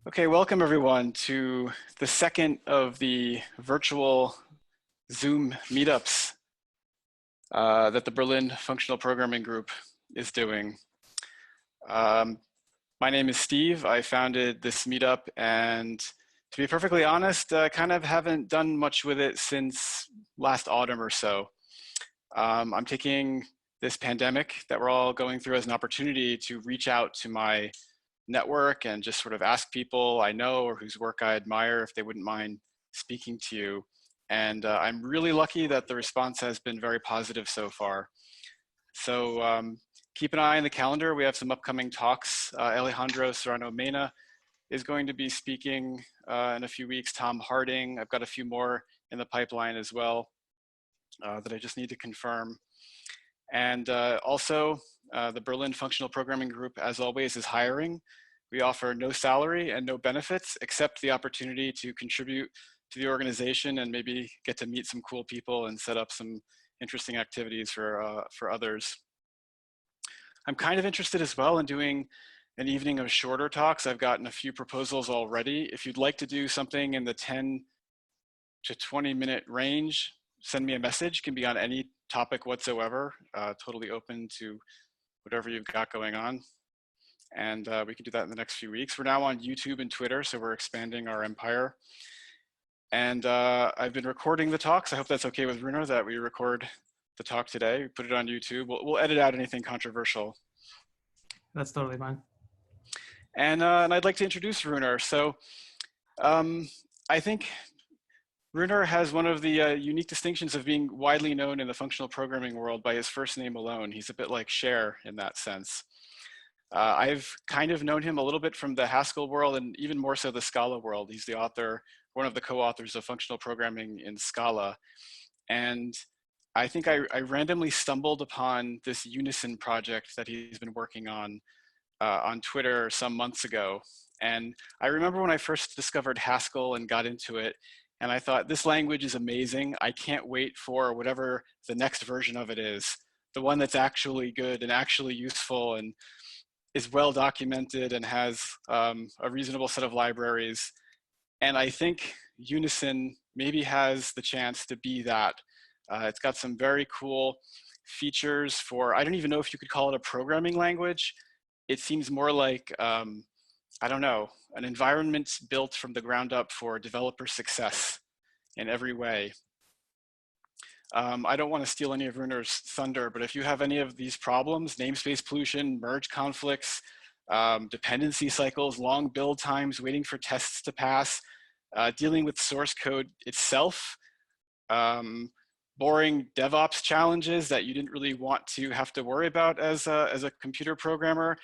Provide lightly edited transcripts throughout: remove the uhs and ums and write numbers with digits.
Okay, welcome everyone to the second of the virtual Zoom meetups that the Berlin Functional Programming Group is doing. My name is Steve. I founded this meetup, and to be perfectly honest, kind of haven't done much with it since last autumn or so. I'm taking this pandemic that we're all going through as an opportunity to reach out to my network and just sort of ask people I know or whose work I admire if they wouldn't mind speaking to you. And I'm really lucky that the response has been very positive so far. So keep an eye on the calendar. We have some upcoming talks. Alejandro Serrano Mena is going to be speaking in a few weeks. Tom Harding. I've got a few more in the pipeline as well that I just need to confirm. And also, the Berlin Functional Programming Group, as always, is hiring. We offer no salary and no benefits, except the opportunity to contribute to the organization and maybe get to meet some cool people and set up some interesting activities for others. I'm kind of interested as well in doing an evening of shorter talks. I've gotten a few proposals already. If you'd like to do something in the 10 to 20-minute range, send me a message. It can be on any topic whatsoever, totally open to whatever you've got going on. And we can do that in the next few weeks. We're now on YouTube and Twitter, so we're expanding our empire. And I've been recording the talks. I hope that's okay with Rúnar that we record the talk today, put it on YouTube. We'll edit out anything controversial. That's totally fine. And I'd like to introduce Rúnar. So I think Rúnar has one of the unique distinctions of being widely known in the functional programming world by his first name alone. He's a bit like Cher in that sense. I've kind of known him a little bit from the Haskell world and even more so the Scala world. He's the author, one of the co-authors of functional programming in Scala. And I think I randomly stumbled upon this Unison project that he's been working on Twitter some months ago. And I remember when I first discovered Haskell and got into it, and I thought, this language is amazing. I can't wait for whatever the next version of it is, the one that's actually good and actually useful and is well documented and has a reasonable set of libraries. And I think Unison maybe has the chance to be that. It's got some very cool features for, I don't even know if you could call it a programming language. It seems more like, I don't know, an environment built from the ground up for developer success in every way. I don't want to steal any of Rúnar's thunder, but if you have any of these problems, namespace pollution, merge conflicts, dependency cycles, long build times, waiting for tests to pass, dealing with source code itself, boring DevOps challenges that you didn't really want to have to worry about as a computer programmer,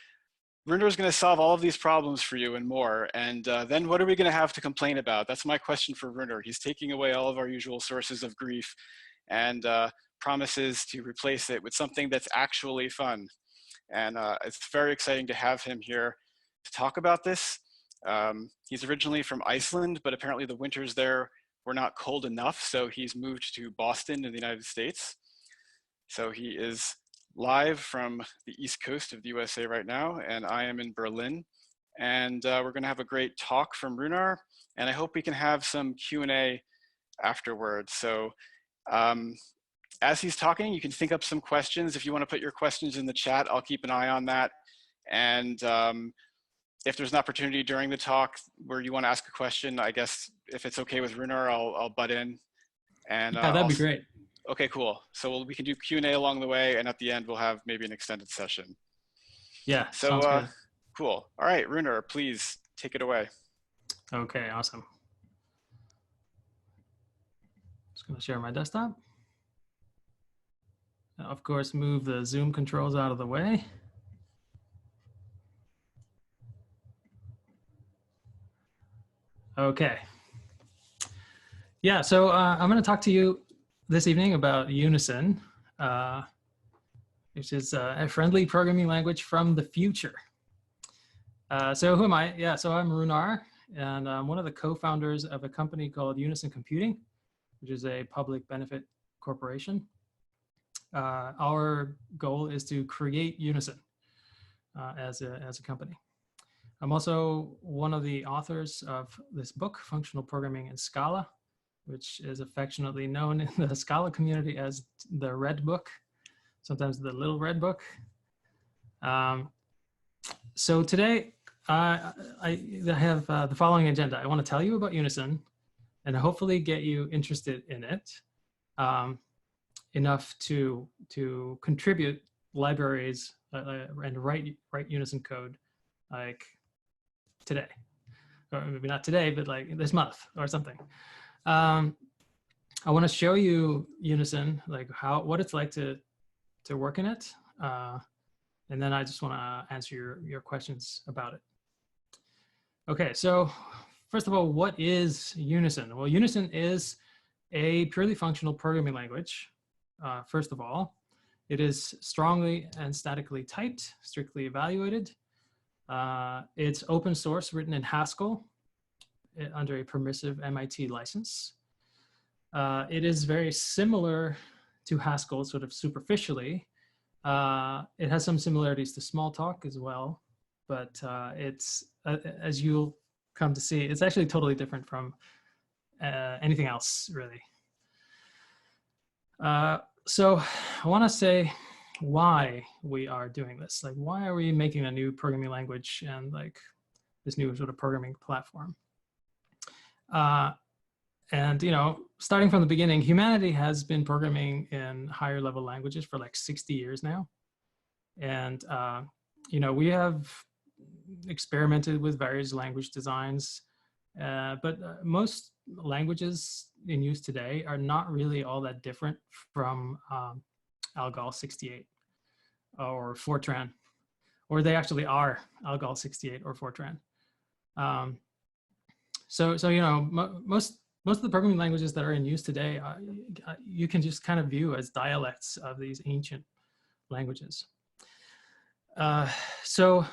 Rúnar is going to solve all of these problems for you and more. And then what are we going to have to complain about? That's my question for Rúnar. He's taking away all of our usual sources of grief and promises to replace it with something that's actually fun. And it's very exciting to have him here to talk about this. He's originally from Iceland, but apparently the winters there were not cold enough. So he's moved to Boston in the United States. So he is live from the East Coast of the USA right now, and I am in Berlin. And we're gonna have a great talk from Rúnar, and I hope we can have some Q&A afterwards. So as he's talking, you can think up some questions. If you wanna put your questions in the chat, I'll keep an eye on that. And if there's an opportunity during the talk where you wanna ask a question, I guess if it's okay with Rúnar, I'll butt in. And yeah, that'd be great. Okay, cool. So we can do Q&A along the way, and at the end, we'll have maybe an extended session. Yeah, so sounds good. Cool. All right, Rúnar, please take it away. Okay, awesome. Just gonna share my desktop. Now, of course, move the Zoom controls out of the way. Okay. Yeah, so I'm gonna talk to you this evening about Unison, which is a friendly programming language from the future. So who am I? Yeah, so I'm Rúnar, and I'm one of the co-founders of a company called Unison Computing, which is a public benefit corporation. Our goal is to create Unison as a company. I'm also one of the authors of this book, Functional Programming in Scala, which is affectionately known in the Scala community as the Red Book, sometimes the Little Red Book. So today, I have the following agenda. I want to tell you about Unison and hopefully get you interested in it enough to contribute libraries and write Unison code like today, or maybe not today, but like this month or something. I want to show you Unison, like what it's like to work in it. And then I just want to answer your questions about it. Okay, so first of all, what is Unison? Well, Unison is a purely functional programming language. First of all, it is strongly and statically typed, strictly evaluated. It's open source, written in Haskell under a permissive MIT license. It is very similar to Haskell, sort of superficially. It has some similarities to Smalltalk as well, but it's, as you'll come to see, it's actually totally different from anything else, really. So I want to say why we are doing this. Like, why are we making a new programming language and like this new sort of programming platform? And, you know, starting from the beginning, humanity has been programming in higher level languages for like 60 years now. And, you know, we have experimented with various language designs, but most languages in use today are not really all that different from Algol 68 or Fortran, or they actually are Algol 68 or Fortran. So you know, most of the programming languages that are in use today, you can just kind of view as dialects of these ancient languages. So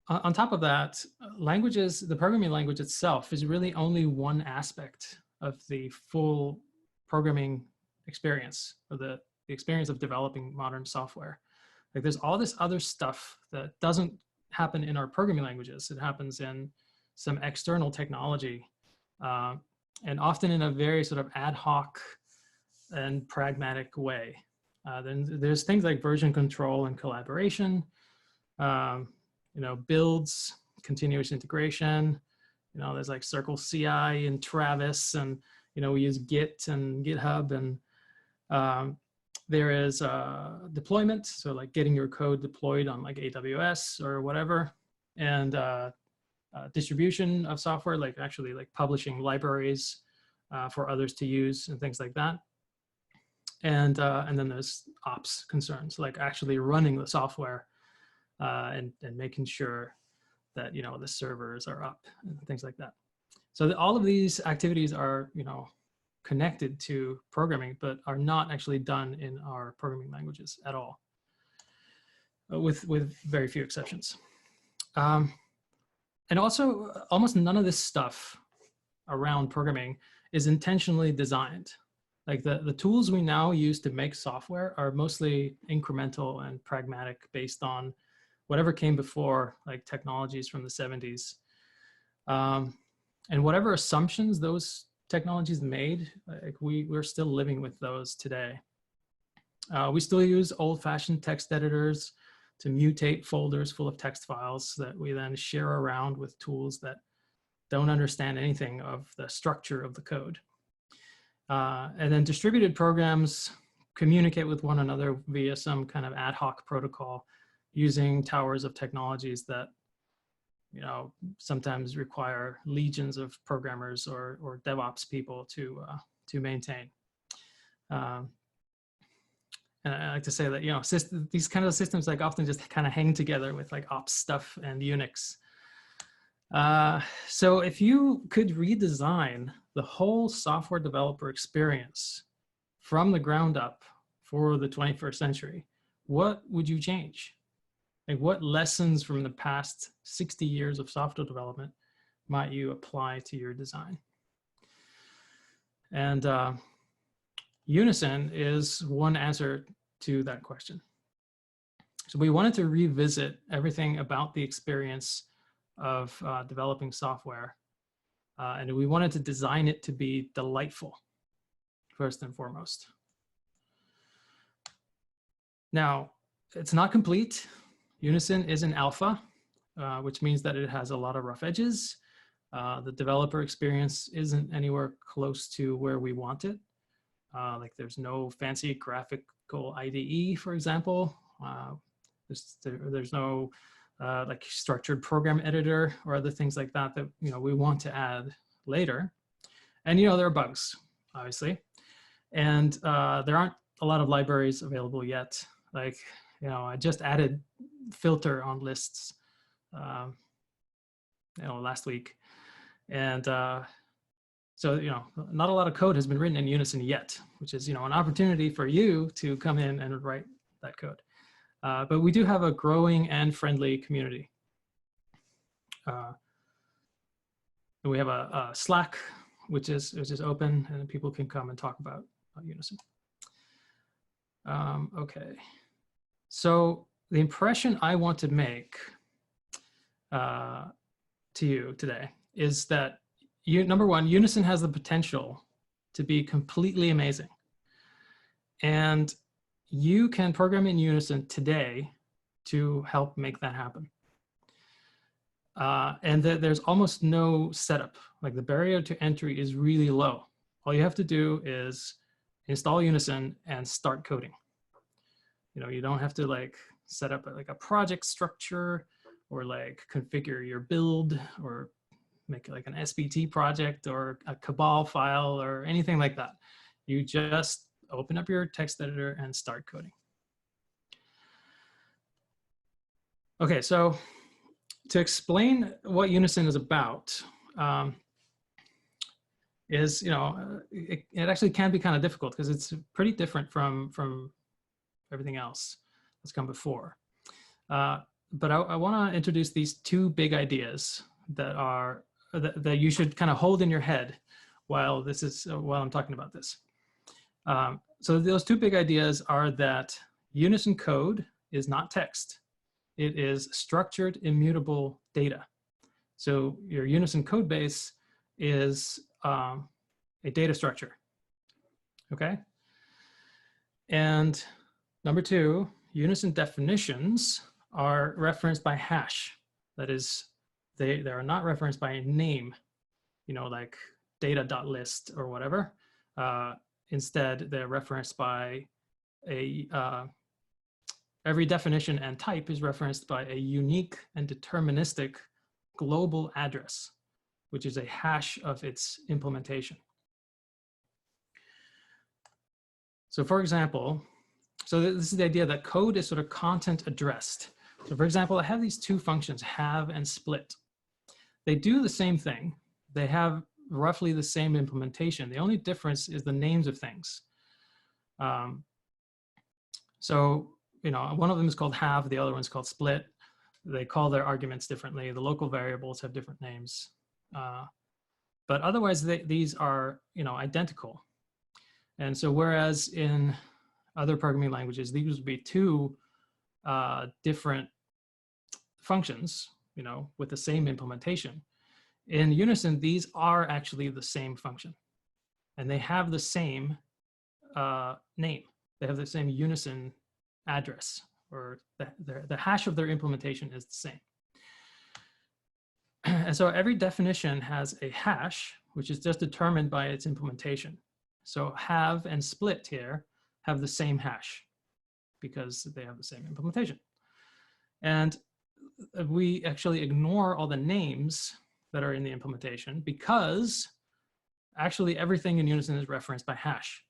on top of that, languages, the programming language itself is really only one aspect of the full programming experience, or the experience of developing modern software. Like, there's all this other stuff that doesn't happen in our programming languages. It happens in some external technology, and often in a very sort of ad hoc and pragmatic way. Then there's things like version control and collaboration, you know, builds, continuous integration. You know, there's like Circle CI and Travis, and, you know, we use Git and GitHub, and there is deployment. So like getting your code deployed on like AWS or whatever, and distribution of software, like actually like publishing libraries for others to use and things like that. And then there's ops concerns, like actually running the software and making sure that, you know, the servers are up and things like that. So all of these activities are, you know, connected to programming, but are not actually done in our programming languages at all, with very few exceptions. And also, almost none of this stuff around programming is intentionally designed. Like the tools we now use to make software are mostly incremental and pragmatic, based on whatever came before, like technologies from the 70s. And whatever assumptions those technologies made, like we're still living with those today. We still use old-fashioned text editors to mutate folders full of text files that we then share around with tools that don't understand anything of the structure of the code. And then distributed programs communicate with one another via some kind of ad hoc protocol, using towers of technologies that, you know, sometimes require legions of programmers or DevOps people to maintain. And I like to say that, you know, these kind of systems like often just kind of hang together with like ops stuff and Unix. So if you could redesign the whole software developer experience from the ground up for the 21st century, what would you change? Like, what lessons from the past 60 years of software development might you apply to your design? And Unison is one answer to that question. So we wanted to revisit everything about the experience of developing software. And we wanted to design it to be delightful, first and foremost. Now, it's not complete. Unison is an alpha, which means that it has a lot of rough edges. The developer experience isn't anywhere close to where we want it. Like there's no fancy graphical IDE, for example. There's no like structured program editor or other things like that that we want to add later. And there are bugs, obviously, and there aren't a lot of libraries available yet. Like I just added filter on lists last week, and so not a lot of code has been written in Unison yet, which is an opportunity for you to come in and write that code. But we do have a growing and friendly community. We have a Slack, which is open, and people can come and talk about Unison. Okay, so the impression I want to make to you today is that number one, Unison has the potential to be completely amazing, and you can program in Unison today to help make that happen. And there's almost no setup. Like the barrier to entry is really low. All you have to do is install Unison and start coding. You don't have to like set up like a project structure or like configure your build or make like an SBT project or a Cabal file or anything like that. You just open up your text editor and start coding. Okay, so to explain what Unison is about, it actually can be kind of difficult because it's pretty different from everything else that's come before. But I want to introduce these two big ideas that you should kind of hold in your head while I'm talking about this. So those two big ideas are that Unison code is not text. It is structured, immutable data. So your Unison code base is a data structure, okay? And number two, Unison definitions are referenced by hash. That is, they are not referenced by name, like data.list or whatever. Instead, they're referenced by every definition and type is referenced by a unique and deterministic global address, which is a hash of its implementation. So for example, so this is the idea that code is sort of content addressed. So for example, I have these two functions, have and split. They do the same thing. They have roughly the same implementation. The only difference is the names of things. So, one of them is called have, the other one's called split. They call their arguments differently. The local variables have different names. But otherwise, these are, identical. And so whereas in other programming languages, these would be two different functions, with the same implementation. In Unison, these are actually the same function. And they have the same name. They have the same Unison address, or the hash of their implementation is the same. And so every definition has a hash, which is just determined by its implementation. So have and split here have the same hash because they have the same implementation. And we actually ignore all the names that are in the implementation because actually everything in Unison is referenced by hash.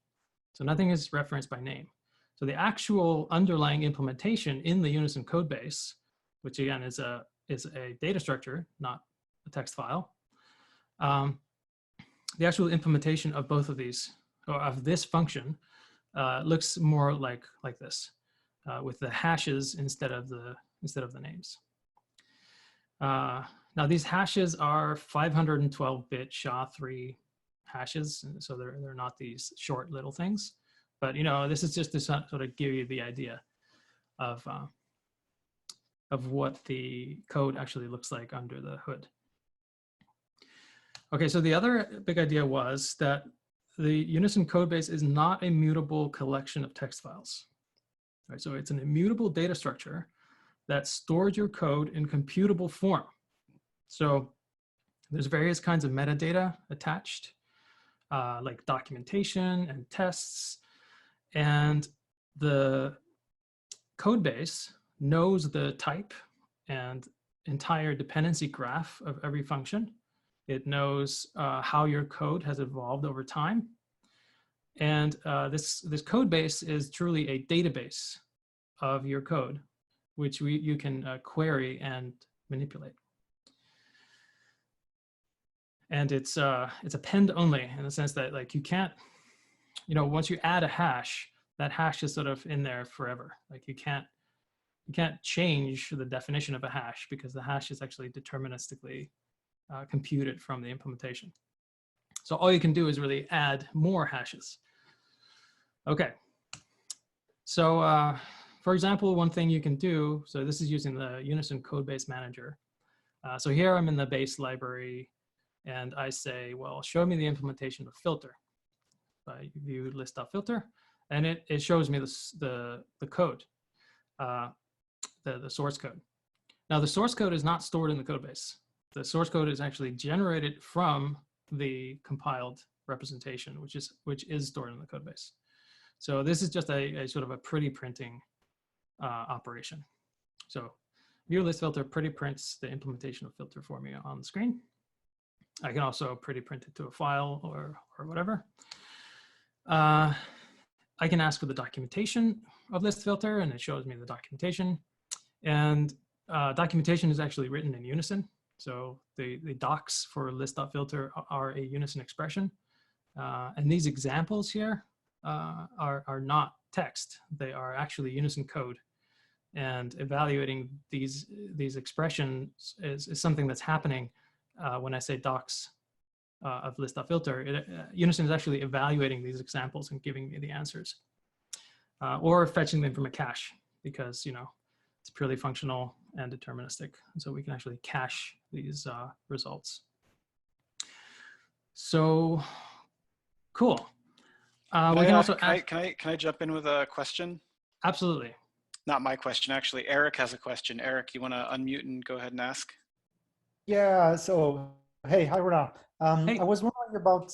So nothing is referenced by name. So the actual underlying implementation in the Unison code base, which again is a data structure, not a text file, the actual implementation of both of these, or of this function, looks more like this, with the hashes instead of the names. Now these hashes are 512-bit SHA-3 hashes, and so they're not these short little things. But this is just to sort of give you the idea of of what the code actually looks like under the hood. Okay, so the other big idea was that the Unison codebase is not a mutable collection of text files. Right, so it's an immutable data structure that stores your code in computable form. So there's various kinds of metadata attached, like documentation and tests. And the codebase knows the type and entire dependency graph of every function. It knows how your code has evolved over time. And this code base is truly a database of your code, which you can query and manipulate. And it's append only in the sense that like you can't, once you add a hash, that hash is sort of in there forever. Like you can't change the definition of a hash because the hash is actually deterministically computed from the implementation. So all you can do is really add more hashes. Okay, so for example, one thing you can do, so this is using the Unison Codebase Manager. So here I'm in the base library and I say, well, show me the implementation of filter. I view list.filter and it shows me the code, the source code. Now the source code is not stored in the codebase. The source code is actually generated from the compiled representation, which is stored in the codebase. So this is just a sort of a pretty printing operation. So view list filter pretty prints the implementation of filter for me on the screen. I can also pretty print it to a file or whatever. I can ask for the documentation of list filter and it shows me the documentation. And documentation is actually written in Unison. So the docs for list.filter are a Unison expression. And these examples here are not text. They are actually Unison code. And evaluating these expressions is something that's happening when I say docs of list.filter. Unison is actually evaluating these examples and giving me the answers. Or fetching them from a cache because, it's purely functional and deterministic. And so we can actually cache these results. So cool. We can also add. Can I jump in with a question? Absolutely. Not my question, actually. Eric has a question. Eric, you want to unmute and go ahead and ask? Yeah, so, hey, hi, Rúnar. Hey. I was wondering about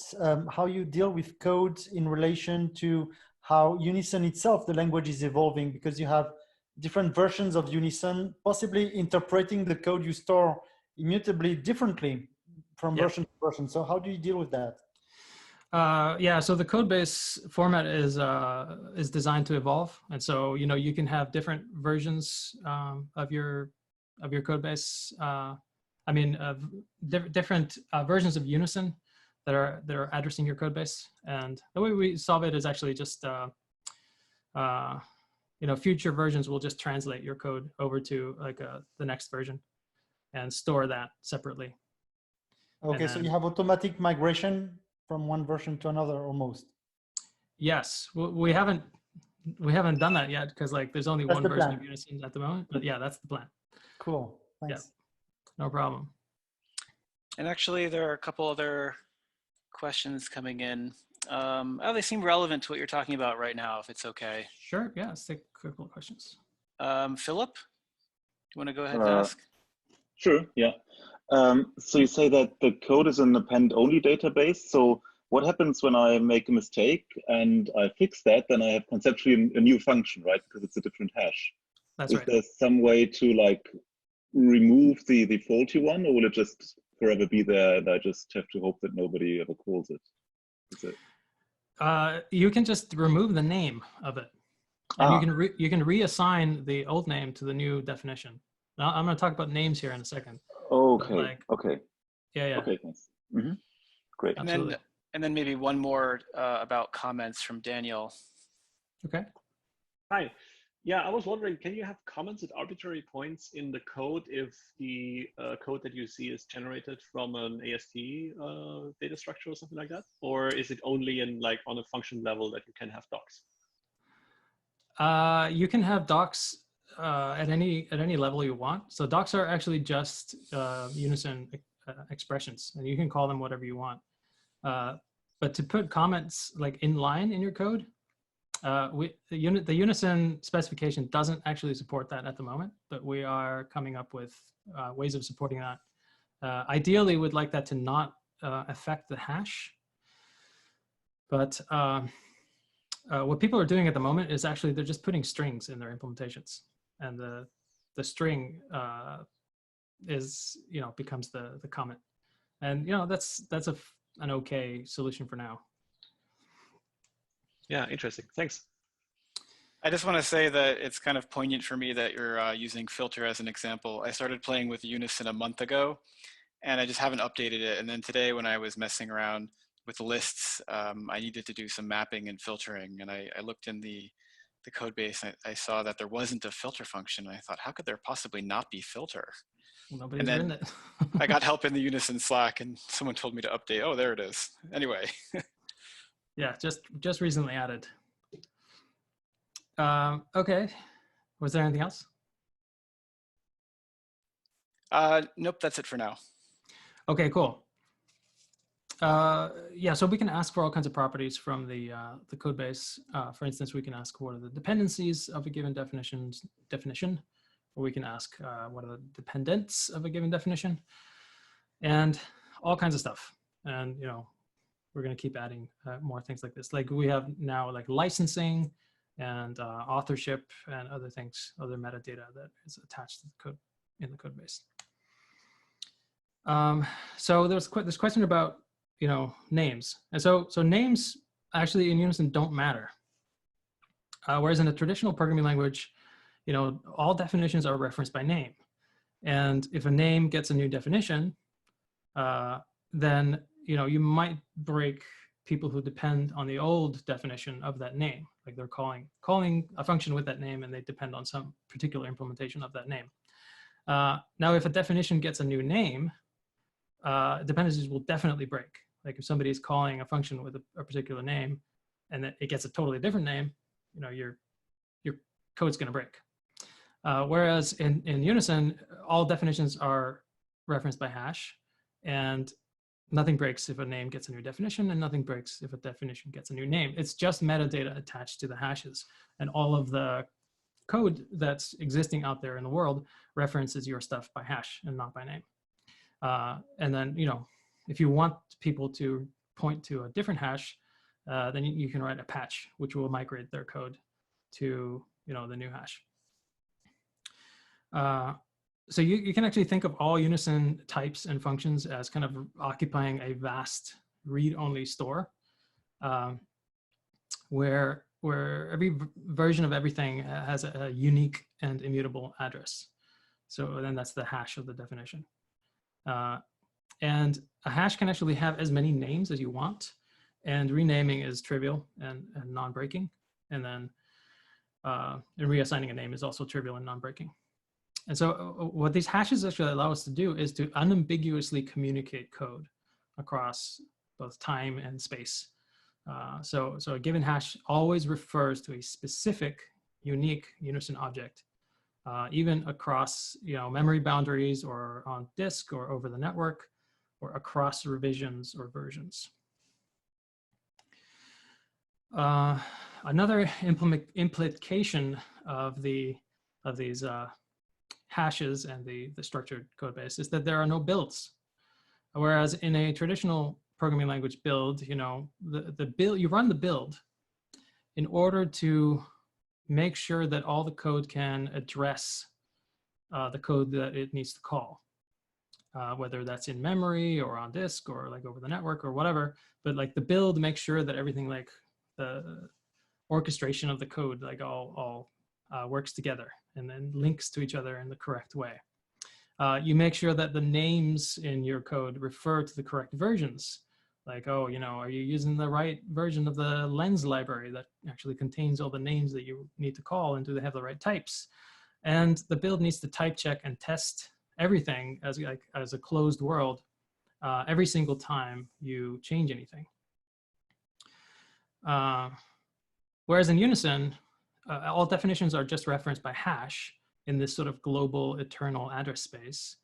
how you deal with code in relation to how Unison itself, the language is evolving, because you have different versions of Unison, possibly interpreting the code you store immutably differently from version to version. So how do you deal with that? Yeah, so the code base format is designed to evolve, and so you can have different versions of your code base. I mean, different versions of Unison that are addressing your code base, and the way we solve it is actually just future versions will just translate your code over to like the next version and store that separately. Okay, so you have automatic migration from one version to another almost. Yes, we haven't done that yet because like there's only one version of Unison at the moment, but yeah, that's the plan. Cool, thanks. Yeah, no problem. And actually there are a couple other questions coming in. They seem relevant to what you're talking about right now, if it's okay. Sure, yeah, let's take a couple of questions. Philip, do you want to go ahead and ask? Sure, yeah. So you say that the code is an append-only database. So what happens when I make a mistake and I fix that, then I have conceptually a new function, right? Because it's a different hash. That's right. Is there some way to like remove the faulty one, or will it just forever be there and I just have to hope that nobody ever calls it? Is it? You can just remove the name of it. And you can reassign the old name to the new definition. Now, I'm going to talk about names here in a second. Okay. Okay. Yeah. Okay. Thanks. Mm-hmm. Great. And then maybe one more about comments from Daniel. Okay. Hi. Yeah, I was wondering, can you have comments at arbitrary points in the code if the code that you see is generated from an AST data structure or something like that? Or is it only in like on a function level that you can have docs? You can have docs at any level you want. So docs are actually just Unison expressions, and you can call them whatever you want. But to put comments like inline in your code, the Unison specification doesn't actually support that at the moment, but we are coming up with ways of supporting that. Ideally, we'd like that to not affect the hash. But what people are doing at the moment is actually they're just putting strings in their implementations, and the string is becomes the comment, and that's an okay solution for now. Yeah, interesting. Thanks. I just want to say that it's kind of poignant for me that you're using filter as an example. I started playing with Unison a month ago, and I just haven't updated it. And then today when I was messing around with lists, I needed to do some mapping and filtering. And I looked in the code base, and I saw that there wasn't a filter function. And I thought, how could there possibly not be filter? Nobody's and then written it. I got help in the Unison Slack, and someone told me to update. Oh, there it is. Anyway. Yeah, just recently added. Okay, was there anything else? Nope, that's it for now. Okay, cool. Yeah, so we can ask for all kinds of properties from the code base. For instance, we can ask what are the dependencies of a given definition, or we can ask what are the dependents of a given definition, and all kinds of stuff. And we're going to keep adding more things like this. Like we have now like licensing and authorship and other things, other metadata that is attached to the code in the code base. So there's this question about names, and so names actually in Unison don't matter. Whereas in a traditional programming language, all definitions are referenced by name, and if a name gets a new definition, then you might break people who depend on the old definition of that name, like they're calling a function with that name, and they depend on some particular implementation of that name. Now, if a definition gets a new name, dependencies will definitely break. Like if somebody is calling a function with a particular name, and it gets a totally different name, your code's going to break. Whereas in Unison, all definitions are referenced by hash, and nothing breaks if a name gets a new definition, and nothing breaks if a definition gets a new name. It's just metadata attached to the hashes, and all of the code that's existing out there in the world references your stuff by hash and not by name. And then, if you want people to point to a different hash, then you can write a patch, which will migrate their code to, the new hash. So you can actually think of all Unison types and functions as kind of occupying a vast read-only store, where every version of everything has a unique and immutable address. So then that's the hash of the definition. And a hash can actually have as many names as you want, and renaming is trivial and non-breaking. And then and reassigning a name is also trivial and non-breaking. And so what these hashes actually allow us to do is to unambiguously communicate code across both time and space. So a given hash always refers to a specific, unique Unison object, even across memory boundaries, or on disk, or over the network, or across revisions or versions. Another implication of these hashes and the structured code base is that there are no builds. Whereas in a traditional programming language build, the build, you run the build in order to make sure that all the code can address the code that it needs to call, whether that's in memory or on disk or like over the network or whatever. But like the build makes sure that everything, like the orchestration of the code, like all works together and then links to each other in the correct way. You make sure that the names in your code refer to the correct versions. Like, are you using the right version of the lens library that actually contains all the names that you need to call, and do they have the right types? And the build needs to type check and test everything as a closed world every single time you change anything. Whereas in Unison, all definitions are just referenced by hash, in this sort of global eternal address space.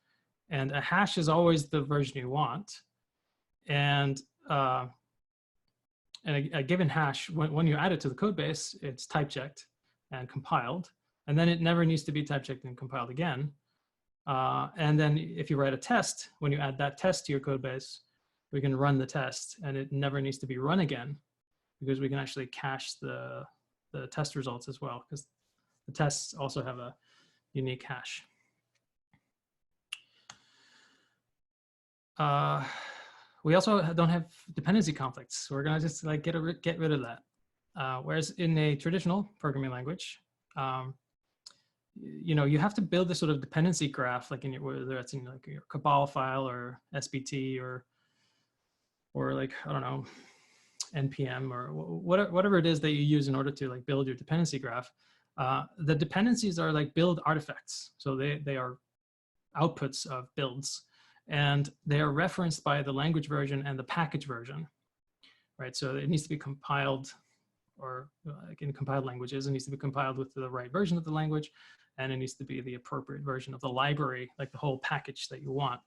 And a hash is always the version you want. And a given hash, when you add it to the code base, it's type checked and compiled. And then it never needs to be type checked and compiled again. And then if you write a test, when you add that test to your code base, we can run the test and it never needs to be run again, because we can actually cache the test results as well, because the tests also have a unique hash. We also don't have dependency conflicts. So we're gonna just like get rid of that. Whereas in a traditional programming language, you know, you have to build this sort of dependency graph, like in your, whether it's in like your Cabal file or SBT or like, I don't know, NPM or whatever it is that you use in order to like build your dependency graph. The dependencies are like build artifacts. So they are outputs of builds, and they are referenced by the language version and the package version, right? So it needs to be compiled, or like in compiled languages, it needs to be compiled with the right version of the language, and it needs to be the appropriate version of the library, like the whole package that you want.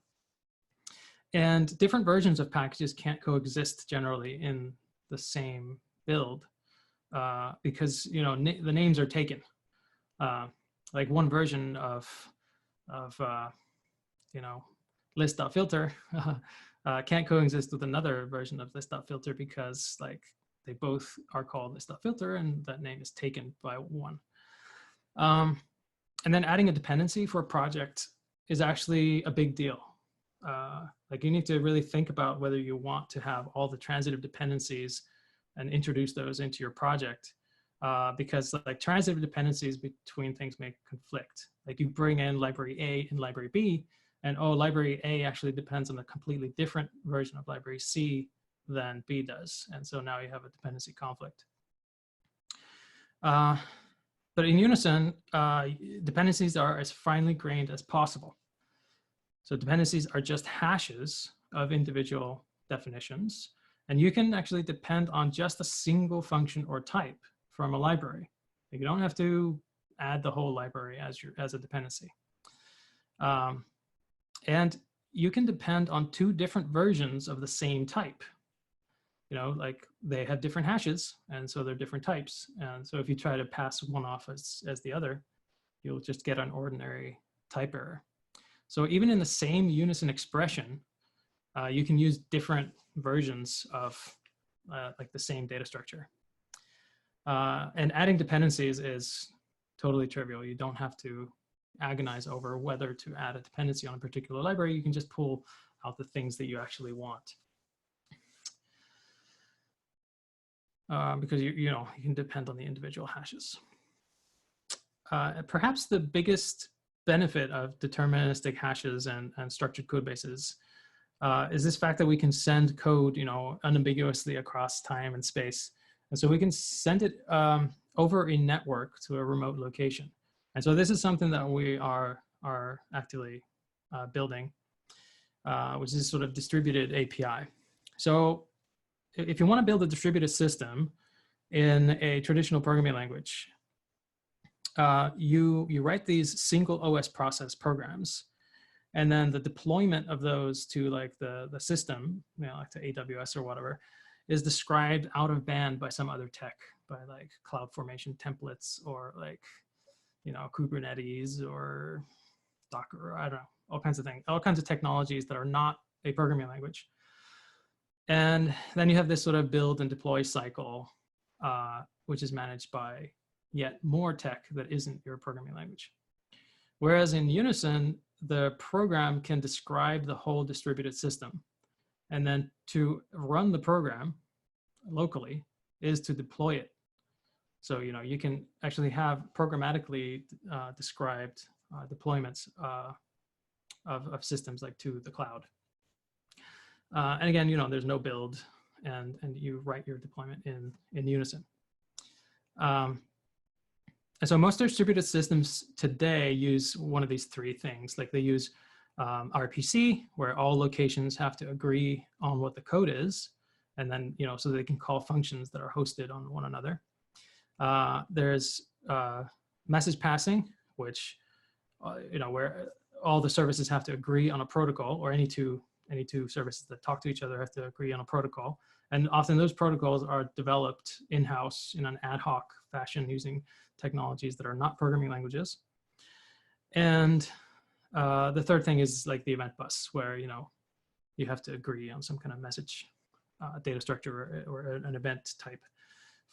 And different versions of packages can't coexist generally in the same build because, you know, the names are taken. Like one version of you know, list.filter can't coexist with another version of list.filter because like they both are called list.filter and that name is taken by one. And then adding a dependency for a project is actually a big deal. Like you need to really think about whether you want to have all the transitive dependencies and introduce those into your project, because like transitive dependencies between things may conflict. Like you bring in library A and library B, and oh, library A actually depends on a completely different version of library C than B does. And so now you have a dependency conflict. But in Unison, dependencies are as finely grained as possible. So dependencies are just hashes of individual definitions. And you can actually depend on just a single function or type from a library. Like you don't have to add the whole library as a dependency. And you can depend on two different versions of the same type. You know, like they have different hashes, and so they're different types. And so if you try to pass one off as the other, you'll just get an ordinary type error. So even in the same Unison expression, you can use different versions of like the same data structure. And adding dependencies is totally trivial. You don't have to agonize over whether to add a dependency on a particular library. You can just pull out the things that you actually want. Because you know, you can depend on the individual hashes. Perhaps the biggest benefit of deterministic hashes and structured code bases is this fact that we can send code, you know, unambiguously across time and space. And so we can send it over a network to a remote location. And so this is something that we are actively building, which is sort of distributed API. So if you want to build a distributed system in a traditional programming language, you write these single OS process programs, and then the deployment of those to like the system, you know, like to AWS or whatever, is described out of band by some other tech, by like CloudFormation templates or like, you know, Kubernetes or Docker, or I don't know, all kinds of things, all kinds of technologies that are not a programming language. And then you have this sort of build and deploy cycle, which is managed by yet more tech that isn't your programming language. Whereas in Unison, the program can describe the whole distributed system. And then to run the program locally is to deploy it. So, you know, you can actually have programmatically described deployments of systems like to the cloud. And again, you know, there's no build, and you write your deployment in Unison. And so most distributed systems today use one of these three things. Like they use RPC, where all locations have to agree on what the code is, and then, you know, so they can call functions that are hosted on one another. There's message passing, which where all the services have to agree on a protocol, or any two services that talk to each other have to agree on a protocol. And often those protocols are developed in-house in an ad hoc fashion using technologies that are not programming languages. And the third thing is like the event bus, where you have to agree on some kind of message data structure or an event type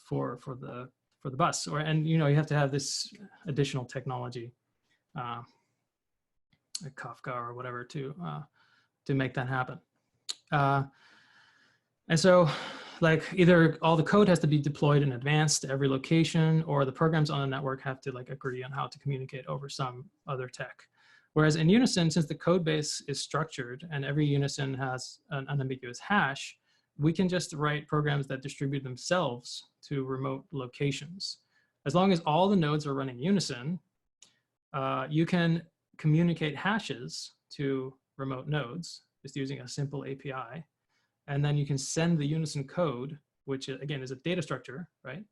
for the bus, and you have to have this additional technology, like Kafka or whatever, to make that happen. And so, like, either all the code has to be deployed in advance to every location, or the programs on the network have to like agree on how to communicate over some other tech. Whereas in Unison, since the code base is structured and every Unison has an unambiguous hash, we can just write programs that distribute themselves to remote locations. As long as all the nodes are running Unison, you can communicate hashes to remote nodes just using a simple API. And then you can send the Unison code, which again is a data structure, right?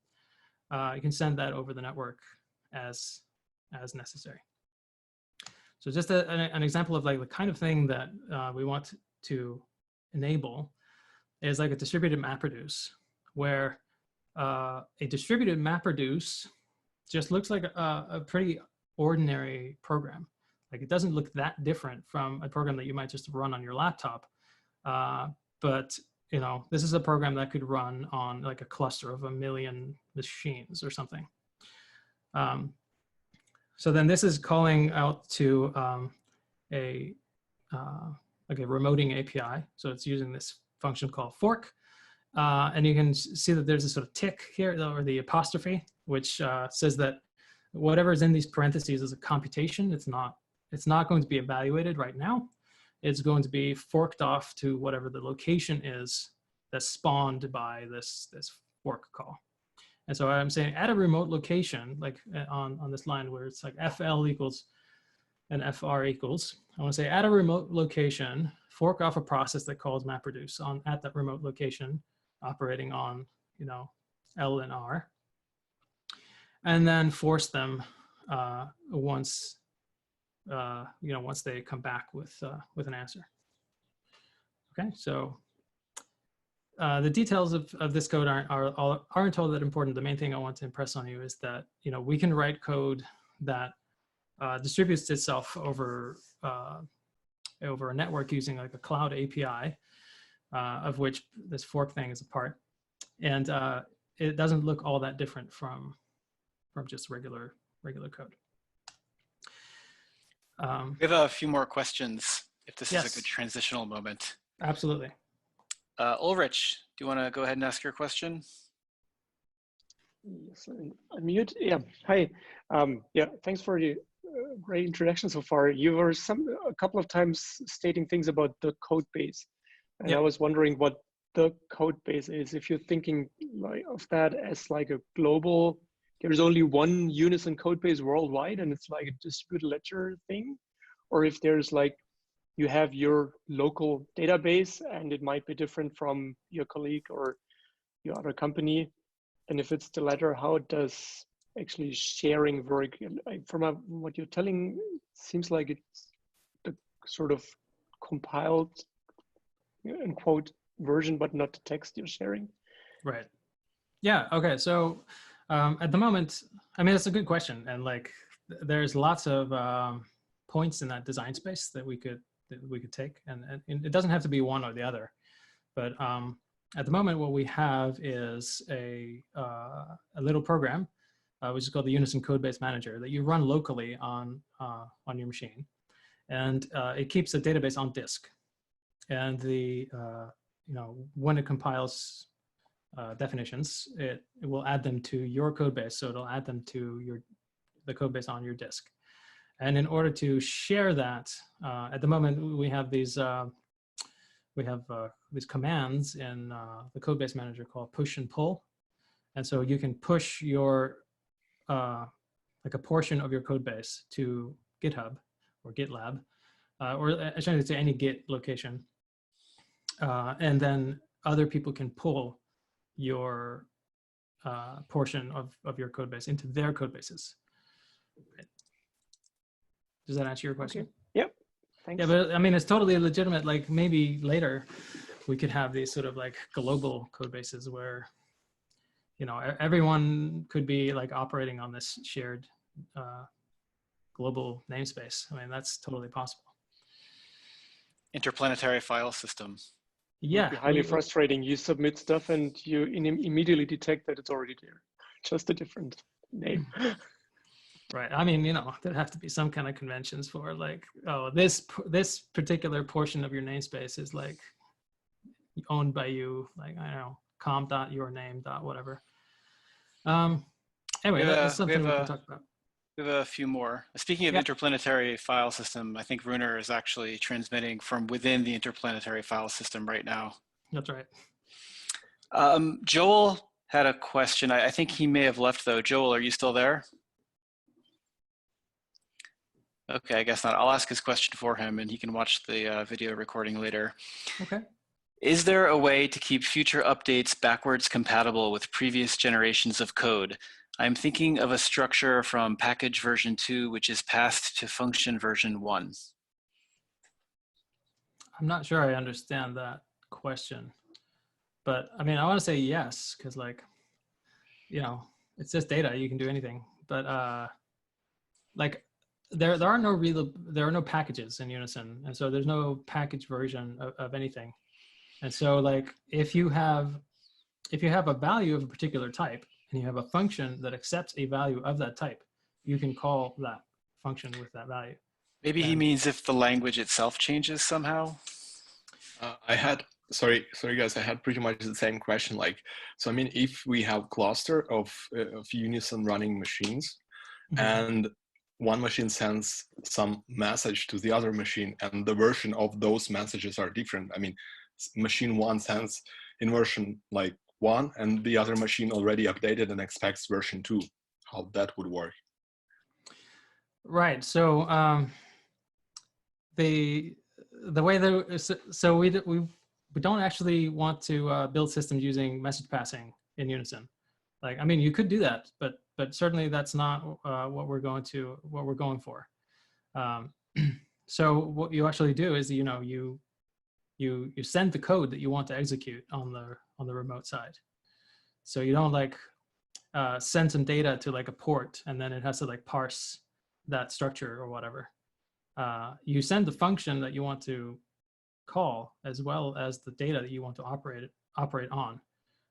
You can send that over the network as necessary. So just an example of like the kind of thing that we want to enable is like a distributed MapReduce, where a distributed MapReduce just looks like a pretty ordinary program. Like, it doesn't look that different from a program that you might just run on your laptop. But this is a program that could run on like a cluster of 1 million machines or something. So then this is calling out to like a remoting API. So it's using this function called fork. And you can see that there's a sort of tick here, or the apostrophe, which says that whatever is in these parentheses is a computation. It's not going to be evaluated right now. It's going to be forked off to whatever the location is that's spawned by this fork call. And so I'm saying at a remote location, like on this line where it's like FL equals and FR equals, I want to say at a remote location, fork off a process that calls MapReduce at that remote location, operating on L and R, and then force them once they come back with an answer. Okay, so the details of this code aren't all that important. The main thing I want to impress on you is that we can write code that distributes itself over a network using like a cloud API, of which this fork thing is a part, and it doesn't look all that different from just regular code. We have a few more questions, if this yes. is a good transitional moment. Absolutely. Ulrich, do you want to go ahead and ask your question? Yes, unmute. Yeah. Hi. Yeah. Thanks for the great introduction so far. You were a couple of times stating things about the code base, and I was wondering what the code base is. If you're thinking of that as like a global, there's only one Unison code base worldwide, and it's like a distributed ledger thing, or if there's like you have your local database and it might be different from your colleague or your other company. And if it's the latter, how does actually sharing work? From what you're telling, seems like it's the sort of compiled, in quote, version, but not the text you're sharing. Right. Yeah. Okay. So at the moment, I mean, that's a good question. And like, there's lots of points in that design space that we could take, and it doesn't have to be one or the other, but at the moment what we have is a little program which is called the Unison Codebase Manager that you run locally on your machine, and it keeps the database on disk, and when it compiles definitions, it will add them to your codebase, so it'll add them to the codebase on your disk. And in order to share that, at the moment we have these commands in the Codebase Manager called push and pull, and so you can push your like a portion of your codebase to GitHub or GitLab, or I should say any Git location, and then other people can pull your portion of your codebase into their codebases. Right. Does that answer your question? Okay. Yep. Thanks. Yeah, but I mean, it's totally legitimate. Like maybe later we could have these sort of like global code bases where, you know, everyone could be like operating on this shared global namespace. I mean, that's totally possible. Interplanetary file system. Yeah. It would be highly frustrating. You submit stuff and you immediately detect that it's already there. Just a different name. Right. I mean, you know, there'd have to be some kind of conventions for like, oh, this particular portion of your namespace is like owned by you, like, I don't know, com.yourname.whatever. Anyway, that's something we can talk about. We have a few more. Speaking of interplanetary file system, I think Rúnar is actually transmitting from within the interplanetary file system right now. That's right. Joel had a question. I think he may have left though. Joel, are you still there? Okay, I guess not. I'll ask his question for him and he can watch the video recording later. Okay. Is there a way to keep future updates backwards compatible with previous generations of code? I'm thinking of a structure from package version 2, which is passed to function version 1. I'm not sure I understand that question, but I mean, I want to say yes, because like, you know, it's just data, you can do anything, but like there are no packages in Unison, and so there's no package version of anything. And so like if you have a value of a particular type and you have a function that accepts a value of that type, you can call that function with that value. Maybe he means if the language itself changes somehow. Sorry guys, I had pretty much the same question. Like, so I mean, if we have cluster of Unison running machines, and one machine sends some message to the other machine, and the version of those messages are different. I mean, machine 1 sends in version like 1, and the other machine already updated and expects version 2. How that would work? Right. So the way that so we don't actually want to build systems using message passing in Unison. Like, I mean, you could do that, but certainly that's not what we're going for. So what you actually do is, you know, you send the code that you want to execute on the remote side. So you don't like send some data to like a port and then it has to like parse that structure or whatever. You send the function that you want to call as well as the data that you want to operate on.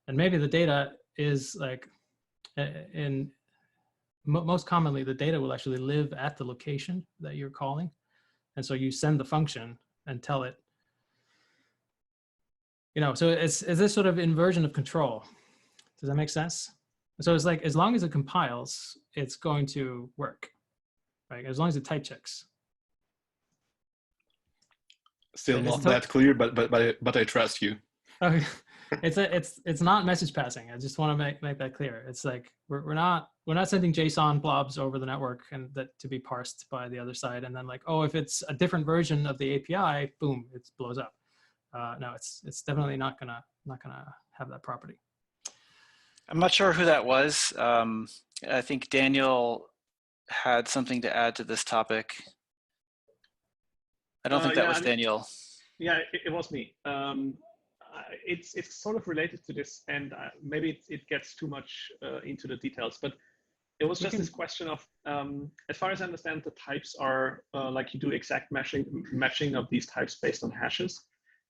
And maybe the data is like, most commonly the data will actually live at the location that you're calling. And so you send the function and tell it, you know, so it's this sort of inversion of control. Does that make sense? So it's like, as long as it compiles, it's going to work, right? As long as it type checks. Still not that clear, but I trust you. Okay. It's not message passing. I just want to make that clear. It's like we're not sending JSON blobs over the network and that to be parsed by the other side, and then like, oh, if it's a different version of the API, boom, it blows up. No, it's definitely not gonna have that property. I'm not sure who that was. I think Daniel had something to add to this topic. I don't think that was Daniel. Yeah, it was me. It's sort of related to this, and maybe it gets too much into the details, but it was just this question of, as far as I understand, the types are like you do exact matching of these types based on hashes.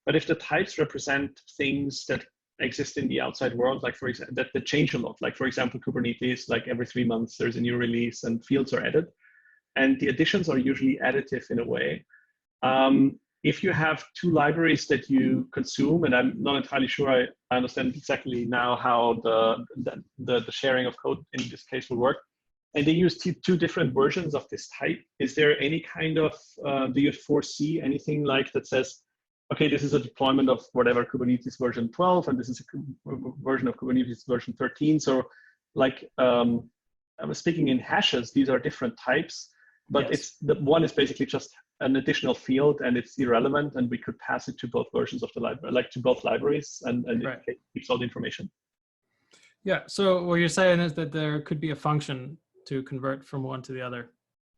But if the types represent things that exist in the outside world, like for example, that change a lot, like for example, Kubernetes, like every 3 months there's a new release and fields are added, and the additions are usually additive in a way. If you have 2 libraries that you consume, and I'm not entirely sure I understand exactly now how the sharing of code in this case will work, and they use 2 different versions of this type, is there any kind of, do you foresee anything like that says, okay, this is a deployment of whatever Kubernetes version 12, and this is a version of Kubernetes version 13. So like, I was speaking in hashes, these are different types, but yes, the one is basically just an additional field and it's irrelevant, and we could pass it to both versions of the library, like to both libraries, and right, it keeps all the information. Yeah, so what you're saying is that there could be a function to convert from one to the other.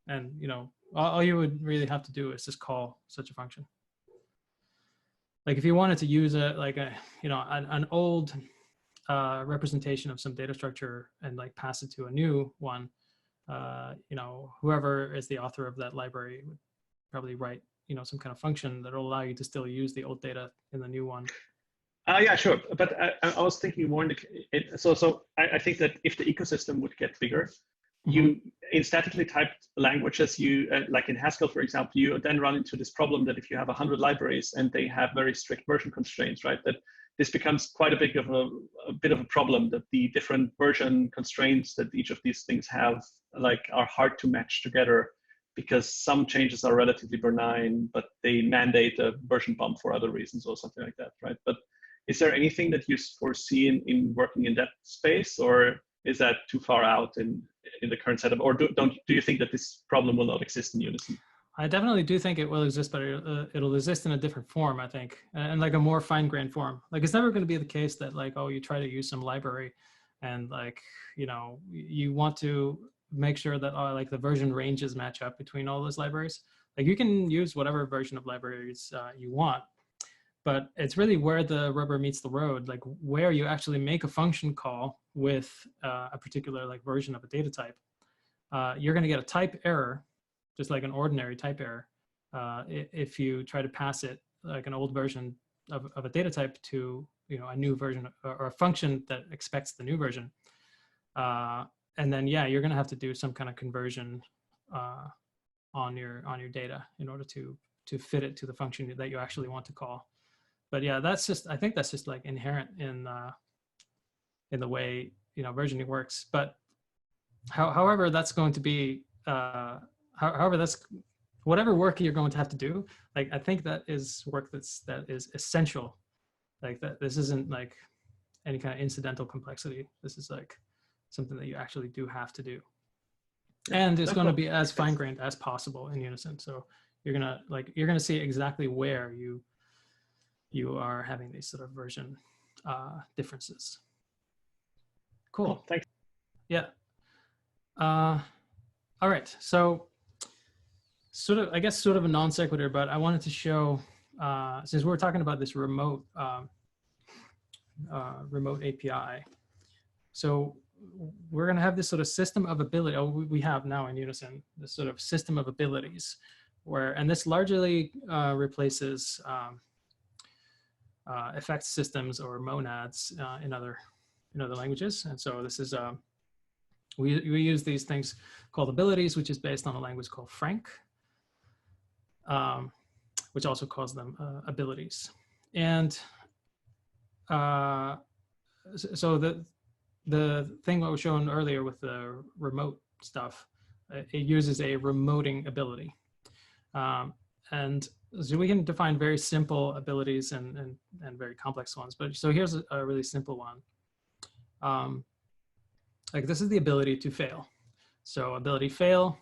And, you know, all you would really have to do is just call such a function. Like if you wanted to use an old representation of some data structure and like pass it to a new one, whoever is the author of that library would probably write, some kind of function that will allow you to still use the old data in the new one. Yeah, sure. But I was thinking more I think that if the ecosystem would get bigger, you in statically typed languages, like in Haskell, for example, you then run into this problem that if you have 100 libraries and they have very strict version constraints, right? That this becomes quite a bit of a problem, that the different version constraints that each of these things have are hard to match together, because some changes are relatively benign, but they mandate a version bump for other reasons or something like that, right? But is there anything that you foresee in working in that space, or is that too far out in the current setup, or do you think that this problem will not exist in Unison? I definitely do think it will exist, but it'll exist in a different form, I think, and like a more fine-grained form. Like it's never going to be the case that you try to use some library and you want to make sure that the version ranges match up between all those libraries. Like you can use whatever version of libraries you want, but it's really where the rubber meets the road, like where you actually make a function call with a particular version of a data type. You're going to get a type error, just like an ordinary type error, if you try to pass it like an old version of a data type to a new version or a function that expects the new version. And then you're going to have to do some kind of conversion on your data in order to fit it to the function that you actually want to call. But I think that's just like inherent in the way versioning works. But however that's going to be, whatever work you're going to have to do, like I think that is work that is essential. Like that, this isn't like any kind of incidental complexity. This is like something that you actually do have to do, and it's going to be as fine-grained as possible in Unison. So you're gonna see exactly where you are having these sort of version differences. Cool. Thanks. Yeah. All right. So sort of a non sequitur, but I wanted to show, since we're talking about this remote API. So we're going to have this sort of system of ability. We have now in Unison this sort of system of abilities, and this largely replaces effect systems or monads in other languages. And so this is we use these things called abilities, which is based on a language called Frank, which also calls them abilities. And so the thing that was shown earlier with the remote stuff, it uses a remoting ability. And so we can define very simple abilities and very complex ones. But so here's a really simple one. Like this is the ability to fail. So ability fail.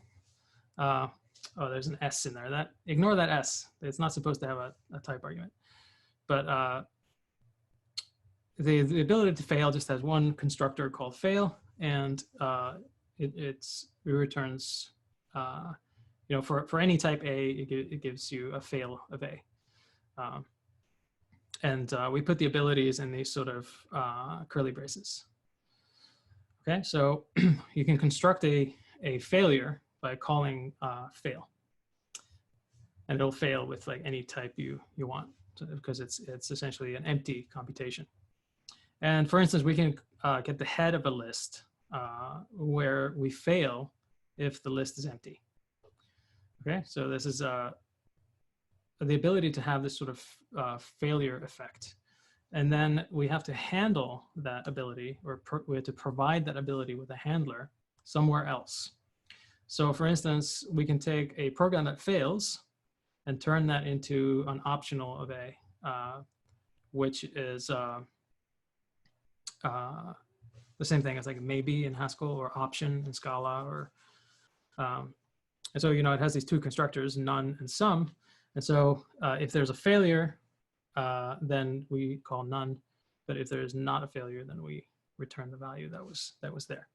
Oh, there's an S in there. Ignore that S. It's not supposed to have a type argument. But the ability to fail just has one constructor called fail, and it returns for any type A, it gives you a fail of A. And we put the abilities in these sort of curly braces. Okay, so you can construct a failure by calling fail, and it'll fail with like any type you want, because it's essentially an empty computation. And for instance, we can get the head of a list where we fail if the list is empty. Okay, so this is the ability to have this sort of failure effect. And then we have to handle that ability, or we have to provide that ability with a handler somewhere else. So for instance, we can take a program that fails and turn that into an optional of A, which is the same thing as like maybe in Haskell, or option in Scala, or and so it has these two constructors, none and some. And so if there's a failure, then we call none. But if there's not a failure, then we return the value that was there.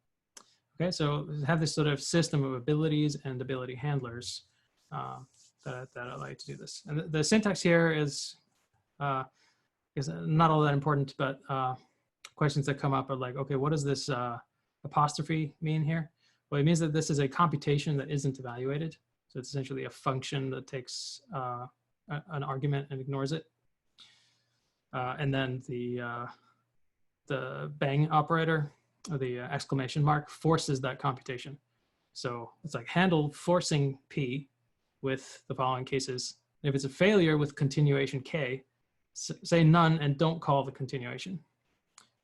Okay, so we have this sort of system of abilities and ability handlers that allow you to do this. And the syntax here is not all that important, but questions that come up are like, okay, what does this apostrophe mean here? Well, it means that this is a computation that isn't evaluated. So it's essentially a function that takes an argument and ignores it. And then the bang operator, or the exclamation mark, forces that computation. So it's like handle forcing P with the following cases. If it's a failure with continuation K, say none and don't call the continuation.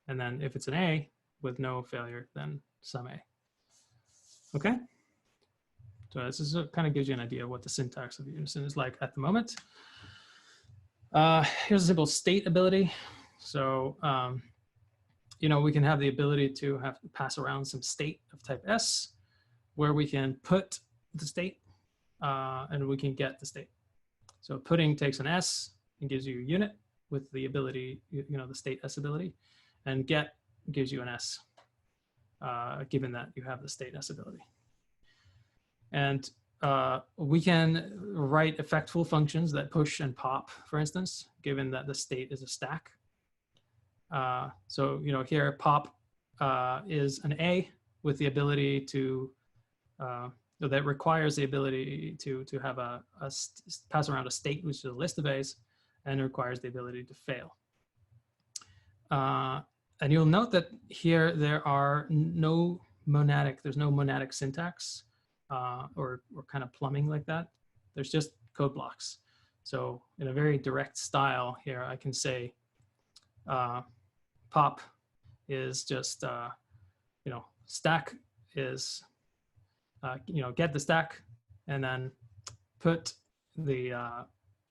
And then if it's an A with no failure, then sum A. Okay? So this is kind of gives you an idea of what the syntax of Unison is like at the moment. Here's a simple state ability. So, you know, we can have the ability to pass around some state of type S, where we can put the state and we can get the state. So putting takes an S and gives you a unit with the ability, you know, the state S ability, and get gives you an S, given that you have the state S ability. And we can write effectful functions that push and pop, for instance, given that the state is a stack. So, you know, here pop is an A with the ability to, that requires the ability to have pass around a state, which is a list of A's, and requires the ability to fail. And you'll note that here there are no monadic syntax or kind of plumbing like that. There's just code blocks. So in a very direct style here, I can say pop is just, you know, stack is, you know, get the stack and then put the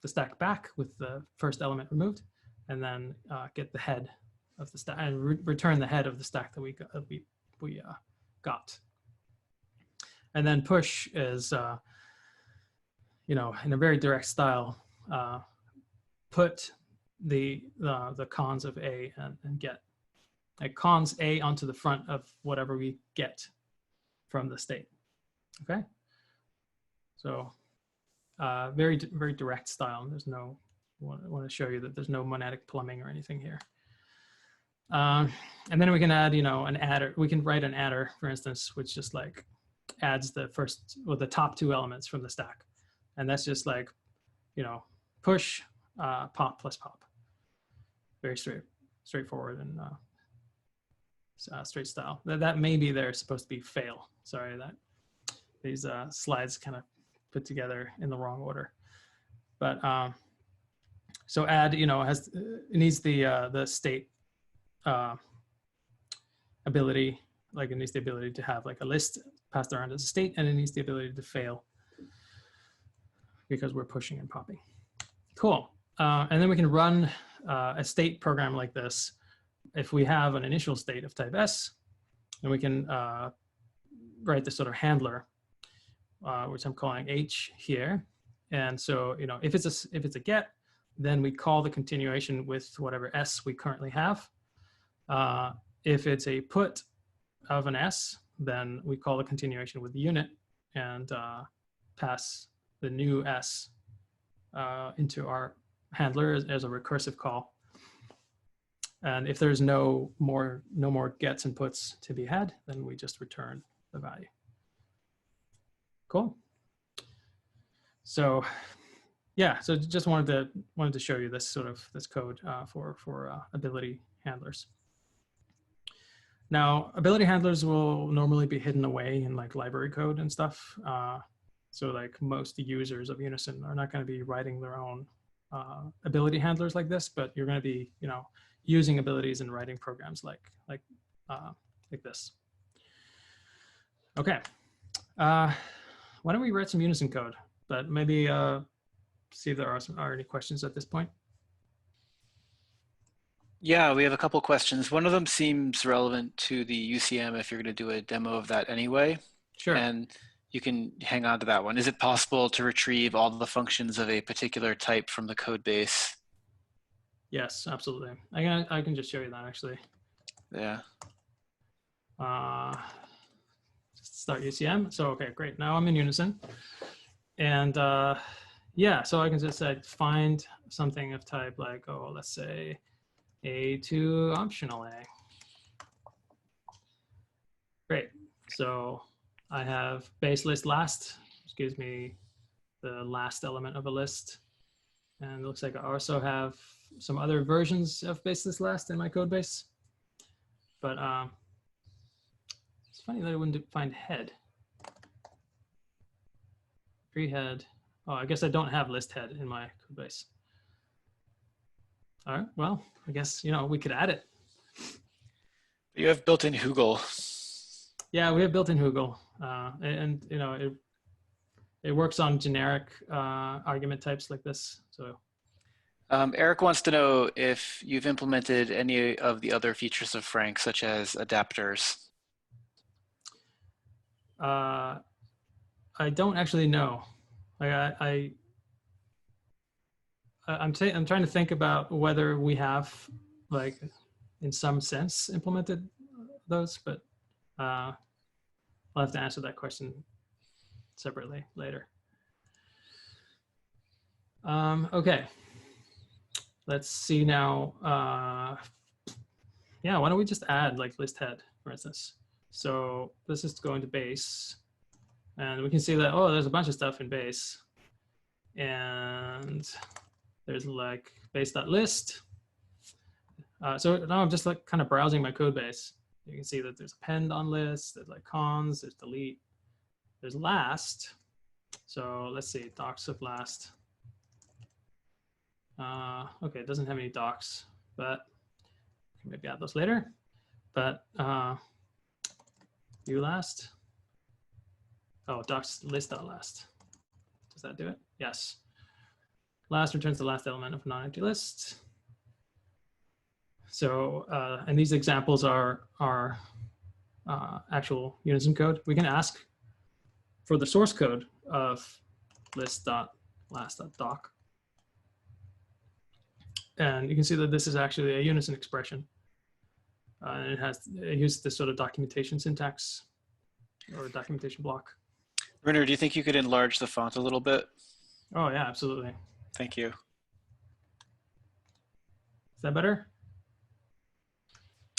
stack back with the first element removed, and then get the head of the stack and return the head of the stack that we got. And then push is, you know, in a very direct style, put the cons of A and get, like, cons A onto the front of whatever we get from the state. Okay, so very direct style. There's no, I want to show you that there's no monadic plumbing or anything here. And then we can add, you know, an adder. We can write an adder, for instance, which just like adds the first, or the top two elements from the stack. And that's just like, you know, push pop plus pop. Very straightforward and straight style. That maybe they're supposed to be fail. Sorry, that these slides kind of put together in the wrong order. But so add, you know, it needs the state ability, like it needs the ability to have like a list passed around as a state, and it needs the ability to fail because we're pushing and popping. Cool. And then we can run a state program like this if we have an initial state of type S, and we can write this sort of handler, which I'm calling H here. And so, you know, if it's a get, then we call the continuation with whatever S we currently have. If it's a put of an S, then we call the continuation with the unit and pass the new S into our handler as a recursive call. And if there's no more gets and puts to be had, then we just return the value. Cool. So yeah, so just wanted to show you this code for ability handlers. Now, ability handlers will normally be hidden away in like library code and stuff. So like most users of Unison are not going to be writing their own ability handlers like this, but you're going to be, you know, using abilities and writing programs like this. Okay. Why don't we write some Unison code? But maybe see if there are any questions at this point. Yeah, we have a couple questions. One of them seems relevant to the UCM if you're going to do a demo of that anyway. Sure. And you can hang on to that one. Is it possible to retrieve all the functions of a particular type from the code base? Yes, absolutely. I can just show you that actually. Yeah. Just start UCM. So, okay, great. Now I'm in Unison. And yeah, so I can just find something of type like, oh, let's say A2 optional A. Great. So I have base list last, which gives me the last element of a list. And it looks like I also have some other versions of base list last in my code base. But it's funny that I wouldn't find head. Pre-head. Oh, I guess I don't have list head in my code base. All right, well, I guess, we could add it. You have built-in Hugel. Yeah, we have built-in Hugel. And it works on generic argument types like this. So Eric wants to know if you've implemented any of the other features of Frank, such as adapters. I don't actually know. I'm trying to think about whether we have, like, in some sense, implemented those, but I'll have to answer that question separately later. Okay, let's see now. Yeah, why don't we just add like list head, for instance. So this is going to base, and we can see that, oh, there's a bunch of stuff in base, and there's like base.list. So now I'm just like kind of browsing my code base. You can see that there's append on list, there's like cons, there's delete, there's last. So let's see, docs of last. Okay, it doesn't have any docs, but maybe add those later. But view last. Oh, docs list.last. Does that do it? Yes. Last returns the last element of non-empty list. So, and these examples are actual Unison code. We can ask for the source code of list.last.doc. And you can see that this is actually a Unison expression. And it uses this sort of documentation syntax or documentation block. Rúnar, do you think you could enlarge the font a little bit? Oh yeah, absolutely. Thank you. Is that better?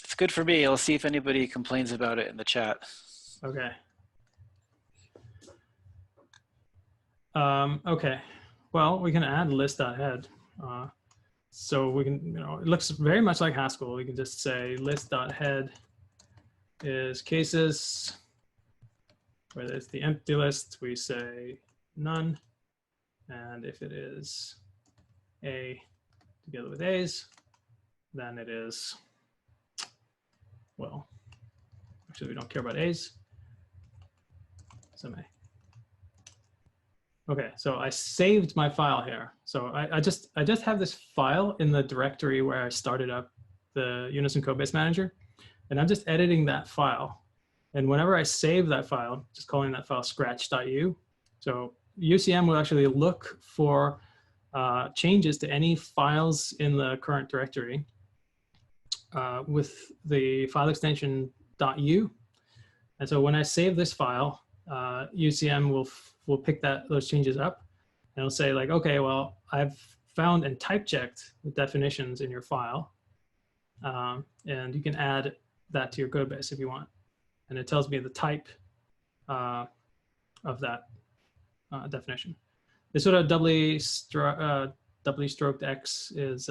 It's good for me. I'll see if anybody complains about it in the chat. Okay. Okay. Well, we can add list.head. So we can, it looks very much like Haskell. We can just say list.head is cases where it's the empty list. We say none. And if it is A together with A's, then it is, well, actually we don't care about A's. Some A. Okay, so I saved my file here. So I just have this file in the directory where I started up the Unison Codebase Manager, and I'm just editing that file. And whenever I save that file, just calling that file scratch.u. So UCM will actually look for changes to any files in the current directory with the file extension .u. And so when I save this file, UCM will pick those changes up, and it'll say like, okay, well, I've found and type checked the definitions in your file, and you can add that to your code base if you want. And it tells me the type of that definition. This sort of doubly stroked X is,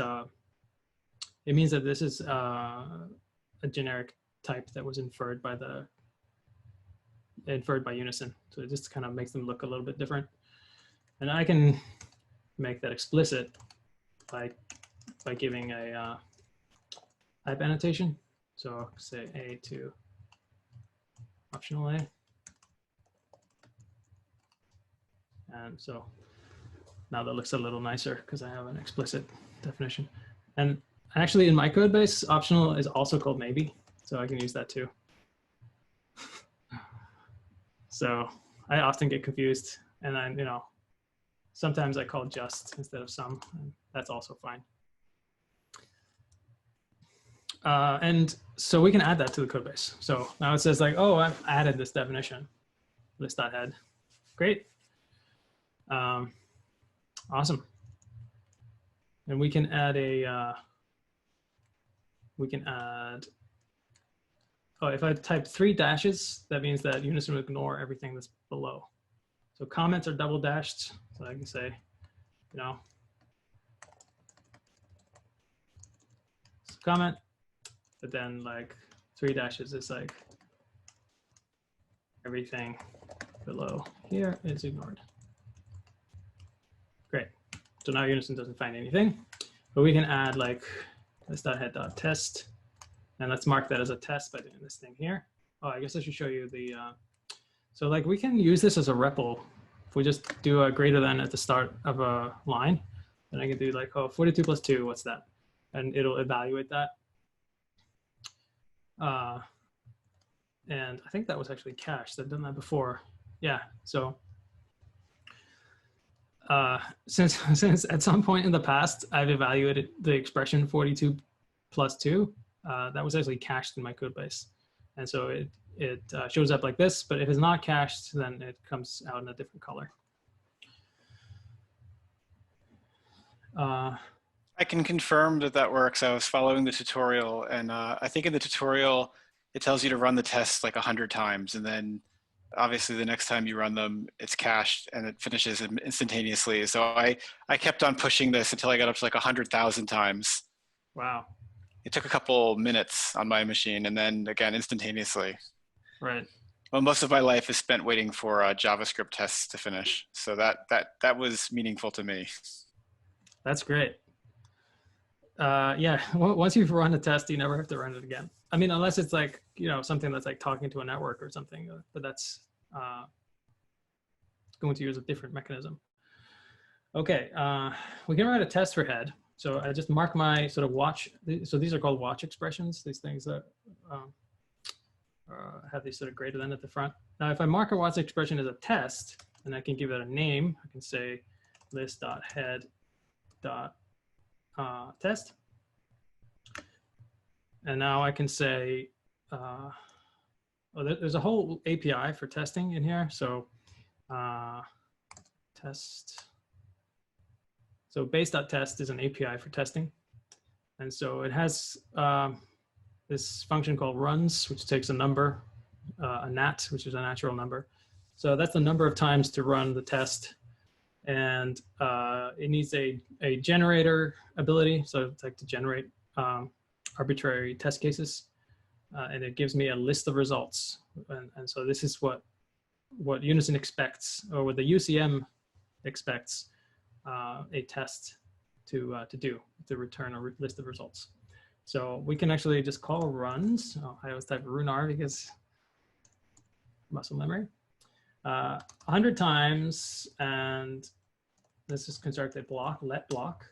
it means that this is a generic type that was inferred by Unison. So it just kind of makes them look a little bit different. And I can make that explicit by giving a type annotation. So say A to optional A. And so now that looks a little nicer because I have an explicit definition. And actually in my code base, optional is also called maybe. So I can use that too. So I often get confused, and sometimes I call just instead of some, and that's also fine. And so we can add that to the code base. So now it says like, oh, I've added this definition, list.head. Great. Awesome. And we can add oh, if I type 3 dashes, that means that Unison will ignore everything that's below. So comments are double dashed. So I can say, you know, comment, but then like 3 dashes is like everything below here is ignored. Great. So now Unison doesn't find anything, but we can add like this.head.test, and let's mark that as a test by doing this thing here. Oh, I guess I should show you the, so like we can use this as a REPL. If we just do a greater than at the start of a line, then I can do like, oh, 42 plus 2, what's that? And it'll evaluate that. And I think that was actually cached. I've done that before. Yeah, so since at some point in the past, I've evaluated the expression 42 plus 2, that was actually cached in my code base. And so it shows up like this, but if it's not cached, then it comes out in a different color. I can confirm that that works. I was following the tutorial, and I think in the tutorial, it tells you to run the tests like 100 times, and then obviously the next time you run them, it's cached and it finishes instantaneously. So I kept on pushing this until I got up to like 100,000 times. Wow. It took a couple minutes on my machine, and then again, instantaneously. Right. Well, most of my life is spent waiting for JavaScript tests to finish. So that was meaningful to me. That's great. Yeah, once you've run a test, you never have to run it again. I mean, unless it's like, you know, something that's like talking to a network or something, but that's going to use a different mechanism. Okay, we can write a test for head. So I just mark my sort of watch. So these are called watch expressions, these things that have these sort of greater than at the front. Now, if I mark a watch expression as a test, then I can give it a name. I can say list.head.test. And now I can say, oh, there's a whole API for testing in here. So test. So base.test is an API for testing. And so it has this function called runs, which takes a number, a nat, which is a natural number. So that's the number of times to run the test. And it needs a generator ability. So it's like to generate arbitrary test cases. And it gives me a list of results. And so this is what Unison expects, or what the UCM expects a test to do, to return a list of results. So we can actually just call runs. Oh, I always type Rúnar because muscle memory. 100 times, and let's just construct a block, let block.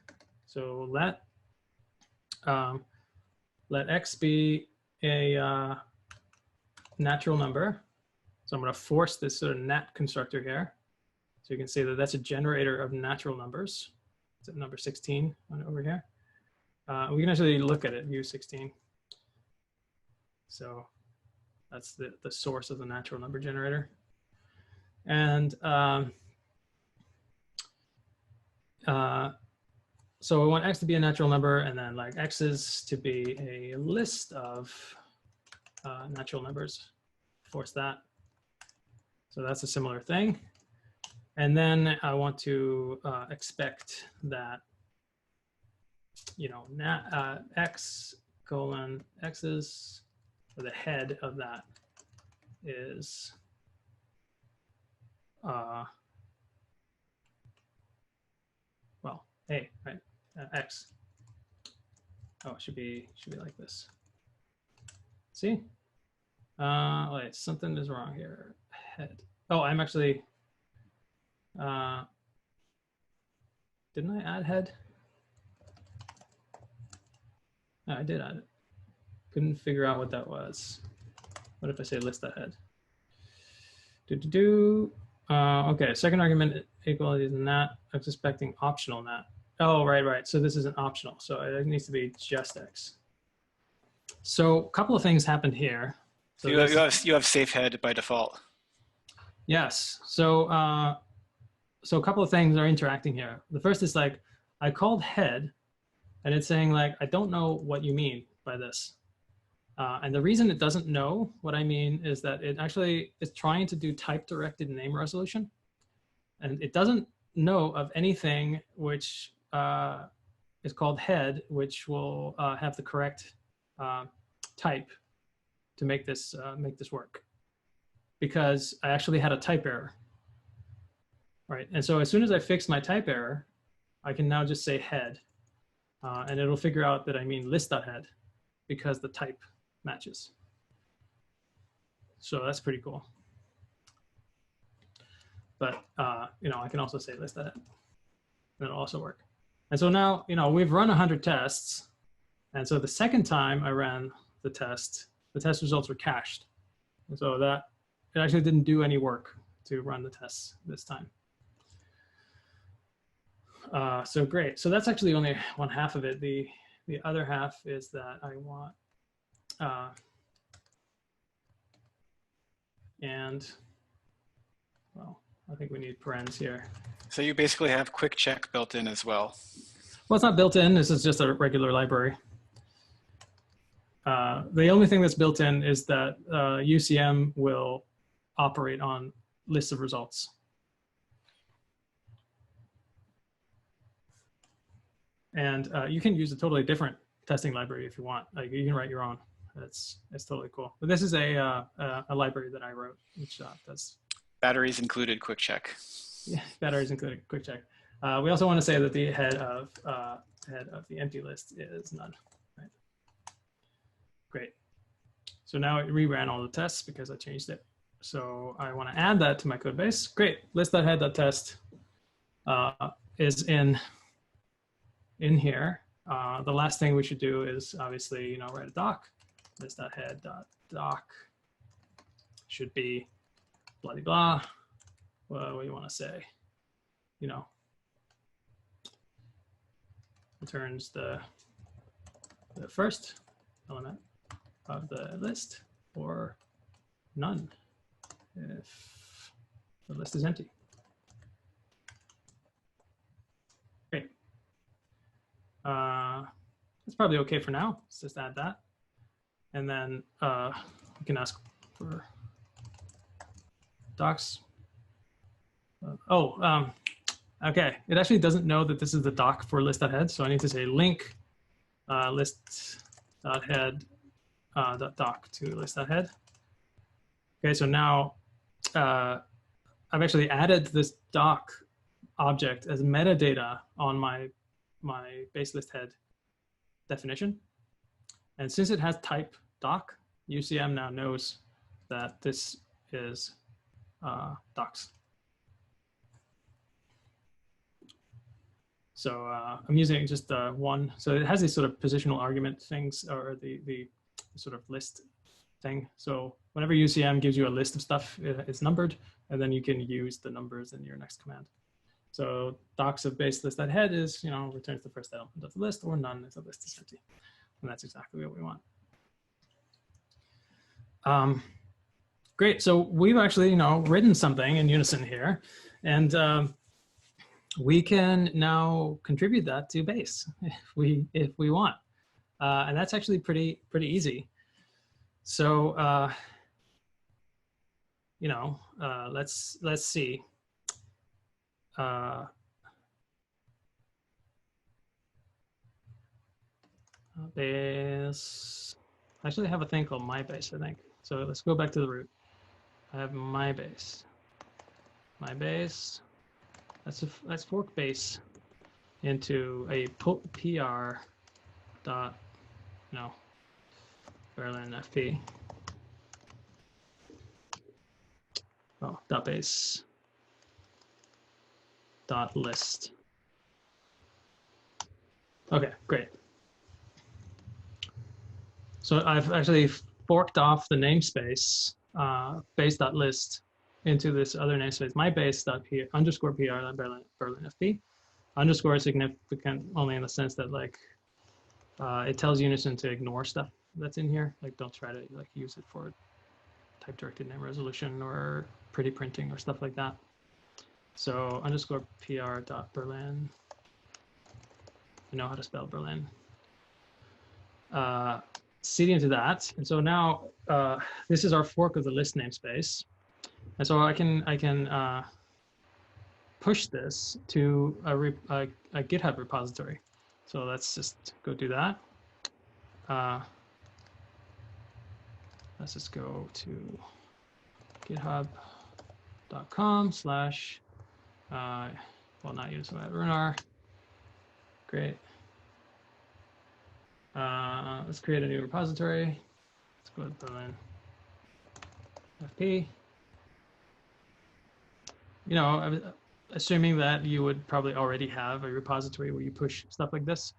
So let x be a natural number. So I'm going to force this sort of nat constructor here. So you can see that that's a generator of natural numbers. It's at number 16 over here. We can actually look at it, view 16. So that's the source of the natural number generator. And so we want x to be a natural number, and then like x's to be a list of natural numbers. Force that. So that's a similar thing. And then I want to expect that, you know, x colon x's, or the head of that is well, a, right, x. Oh, it should be like this. See? Wait, something is wrong here. Head. Oh, I'm actually. Didn't I add head? No, I did add it. Couldn't figure out what that was. What if I say list.head? Okay, second argument equality is nat. I'm suspecting optional nat. Oh, right. So this isn't optional. So it needs to be just x. So a couple of things happened here. So you have safe head by default. Yes. So so a couple of things are interacting here. The first is like, I called head, and it's saying like, I don't know what you mean by this. And the reason it doesn't know what I mean is that it actually is trying to do type-directed name resolution. And it doesn't know of anything which is called head, which will have the correct type to make this work. Because I actually had a type error. Right, and so as soon as I fix my type error, I can now just say head, and it'll figure out that I mean list.head because the type matches. So that's pretty cool. But you know, I can also say list.head, and it'll also work. And so now, you know, we've run 100 tests, and so the second time I ran the test results were cached, and so that it actually didn't do any work to run the tests this time. So great. So that's actually only one half of it. The other half is that I want, and well, I think we need parens here. So you basically have quick check built in as well. Well, it's not built in. This is just a regular library. The only thing that's built in is that UCM will operate on lists of results. And you can use a totally different testing library if you want. Like you can write your own. It's totally cool. But this is a library that I wrote, which does batteries included quick check. Yeah, batteries included quick check. We also want to say that the head of the empty list is none. Right? Great. So now it reran all the tests because I changed it. So I want to add that to my code base. Great. List.head.test is in here. The last thing we should do is obviously, you know, write a doc. List.head.doc should be blah, blah, what do you want to say? You know, returns the first element of the list or none if the list is empty. Great. That's probably okay for now. Let's just add that. And then we can ask for docs. Okay. It actually doesn't know that this is the doc for list.head. So I need to say link list.head.doc to list.head. Okay, so now I've actually added this doc object as metadata on my base list head definition. And since it has type doc, UCM now knows that this is docs. So I'm using just one. So it has these sort of positional argument things, or the sort of list thing. So whenever UCM gives you a list of stuff, it's numbered, and then you can use the numbers in your next command. So docs of base list at head is, you know, returns the first element of the list, or none if the list is empty. And that's exactly what we want. Great. So we've actually, you know, written something in Unison here, and we can now contribute that to base if we want, and that's actually pretty easy. So you know, let's see. Base. I actually have a thing called my base, I think. So let's go back to the root. I have my base. My base. Let's fork base into a pr dot, you know, Berlin FP. Oh, dot base dot list. Okay, great. So I've actually forked off the namespace base.list into this other namespace, my base.p underscore pr Berlin FP. Underscore is significant only in the sense that like it tells Unison to ignore stuff that's in here. Like don't try to like use it for type directed name resolution or pretty printing or stuff like that. So _pr.berlin. You know how to spell Berlin. CD into that. And so now this is our fork of the list namespace. And so I can push this to a GitHub repository. So let's just go do that. Let's just go to github.com/ well, not Unison, Rúnar. Great. Let's create a new repository. Let's go to Berlin FP. You know, I'm assuming that you would probably already have a repository where you push stuff like this,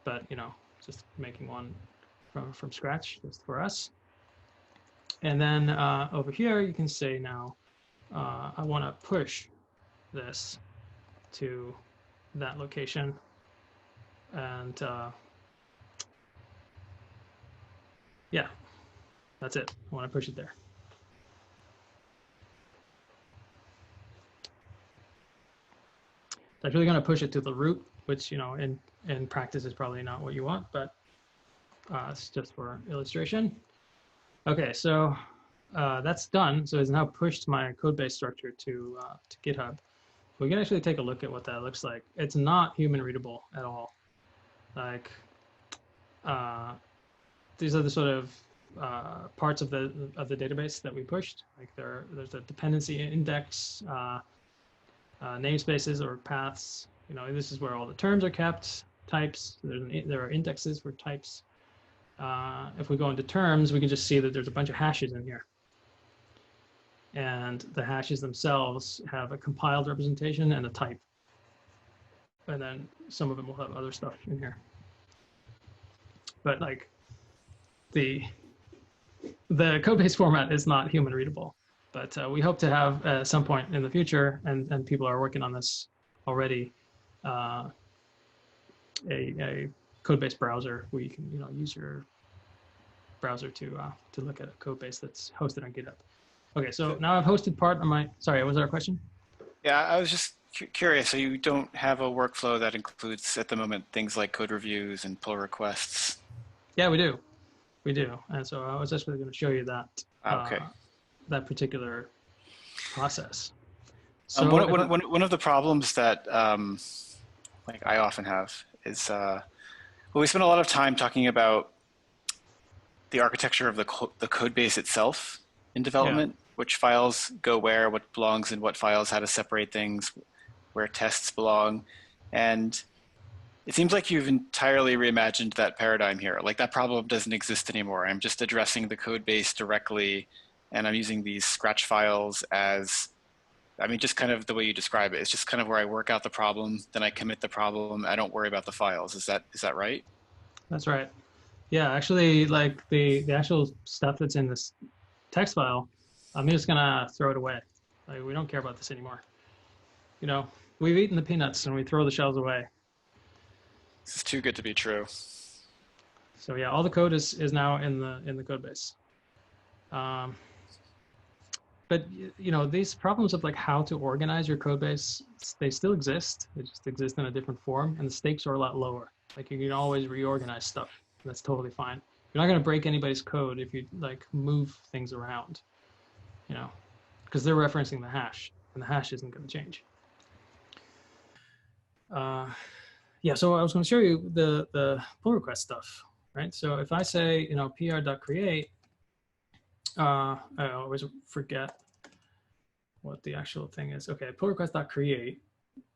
but you know, just making one from scratch just for us. And then over here, you can say now, I want to push this to that location. And yeah, that's it. I want to push it there. It's actually going to push it to the root, which, you know, in practice is probably not what you want, but it's just for illustration. Okay, so that's done. So it's now pushed my code base structure to GitHub. We can actually take a look at what that looks like. It's not human readable at all. Like these are the sort of parts of the database that we pushed. Like there's a dependency index, namespaces or paths. You know, this is where all the terms are kept. Types. There are indexes for types. If we go into terms, we can just see that there's a bunch of hashes in here. And the hashes themselves have a compiled representation and a type. And then some of them will have other stuff in here. But like the code base format is not human readable, but we hope to have at some point in the future, and people are working on this already, a code base browser where you can, you know, use your browser to look at a code base that's hosted on GitHub. Okay, so now I've hosted part of my, sorry, was there a question? Yeah, I was just curious. So you don't have a workflow that includes at the moment things like code reviews and pull requests? Yeah, we do. We do. And so I was actually going to show you that, okay. That particular process. So one of the problems that like I often have is, well, we spend a lot of time talking about the architecture of the code base itself in development, which files go where, what belongs in what files, how to separate things, where tests belong. And it seems like you've entirely reimagined that paradigm here. Like that problem doesn't exist anymore. I'm just addressing the code base directly, and I'm using these scratch files as, I mean, just kind of the way you describe it. It's just kind of where I work out the problem, then I commit the problem. I don't worry about the files. Is that right? That's right. Yeah, actually, like the actual stuff that's in this text file, I'm just gonna throw it away. Like we don't care about this anymore. You know, we've eaten the peanuts and we throw the shells away. This is too good to be true. So yeah, all the code is now in the code base. But you know, these problems of like how to organize your code base, they still exist. They just exist in a different form, and the stakes are a lot lower. Like you can always reorganize stuff. That's totally fine. You're not going to break anybody's code if you like move things around, you know, because they're referencing the hash, and the hash isn't going to change. Yeah, so I was going to show you the pull request stuff, right? So if I say, you know, pr.create, I always forget what the actual thing is. Okay, pull request.create,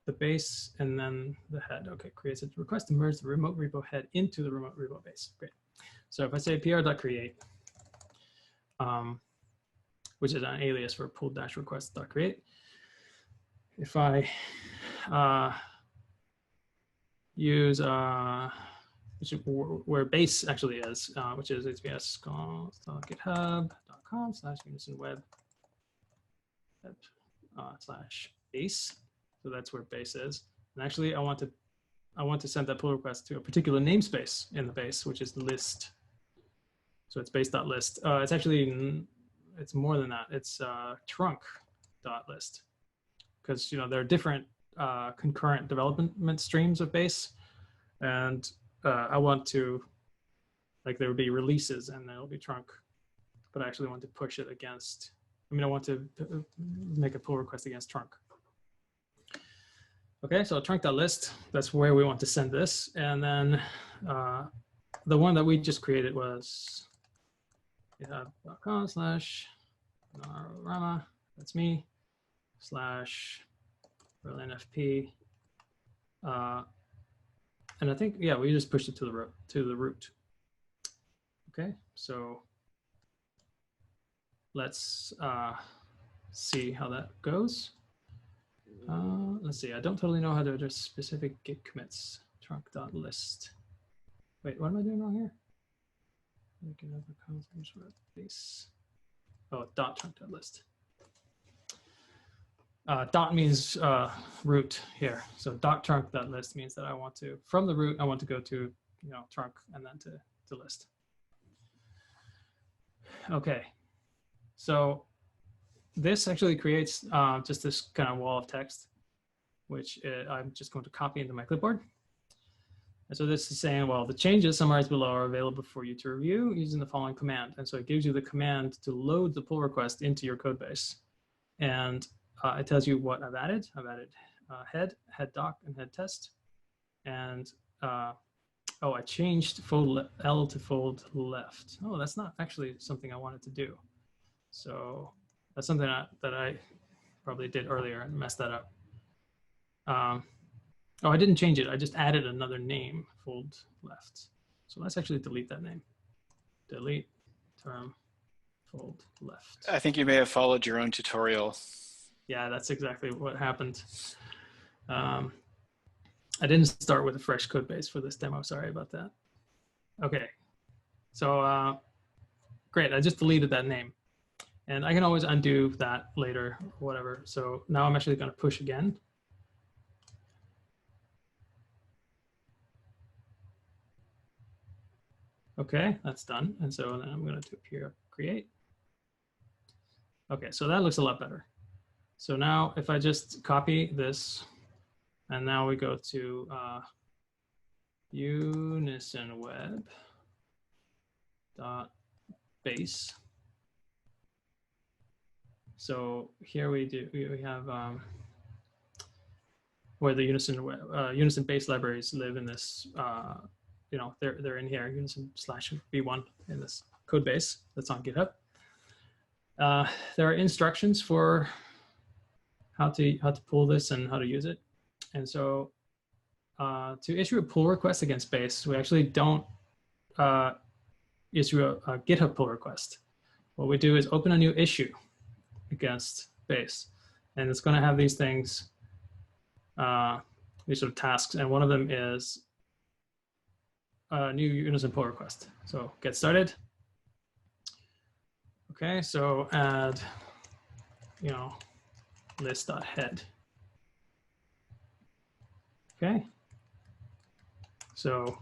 the base, and then the head. Okay, creates a request to merge the remote repo head into the remote repo base. Great. So if I say pr.create, which is an alias for pull-request.create, if I use where base actually is, which is https://github.com/unison/web/base. So that's where base is. And actually, I want to send that pull request to a particular namespace in the base, which is list. So it's base.list. It's more than that. It's trunk.list, because there are different concurrent development streams of base, and I want to, like, there would be releases and there'll be trunk, but I actually want to push it against, I want to make a pull request against trunk. Okay, so trunk.list, that's where we want to send this. And then the one that we just created was github.com/Rama, that's me, /berlinfp. And I think, yeah, we just pushed it to the root. Okay, so let's see how that goes. Let's see, I don't totally know how to address specific git commits. Trunk.list. Wait, what am I doing wrong here? We can have a constants for base. Oh, .trunk.list. Dot means root here. So .trunk.list means that I want to, from the root, I want to go to trunk and then to list. Okay, so this actually creates just this kind of wall of text, which I'm just going to copy into my clipboard. And so this is saying, well, the changes summarized below are available for you to review using the following command. And so it gives you the command to load the pull request into your code base. And it tells you what I've added. I've added head doc, and head test. And oh, I changed fold L to fold left. Oh, that's not actually something I wanted to do. So that's something that I probably did earlier and messed that up. Oh, I didn't change it. I just added another name, fold left. So let's actually delete that name. Delete term fold left. I think you may have followed your own tutorial. Yeah, that's exactly what happened. I didn't start with a fresh code base for this demo. Sorry about that. Okay, so great. I just deleted that name. And I can always undo that later, or whatever. So now I'm actually going to push again. Okay, that's done. And so then I'm going to appear create. Okay, so that looks a lot better. So now if I just copy this, and now we go to Unison web .base. So here we have where the Unison base libraries live in this. They're in here, Unison/v1 in this code base that's on GitHub. There are instructions for how to pull this and how to use it. And so to issue a pull request against base, we actually don't issue a GitHub pull request. What we do is open a new issue against base. And it's going to have these things, these sort of tasks. And one of them is a new Unison pull request. So get started. Okay, so add, list.head. Okay, so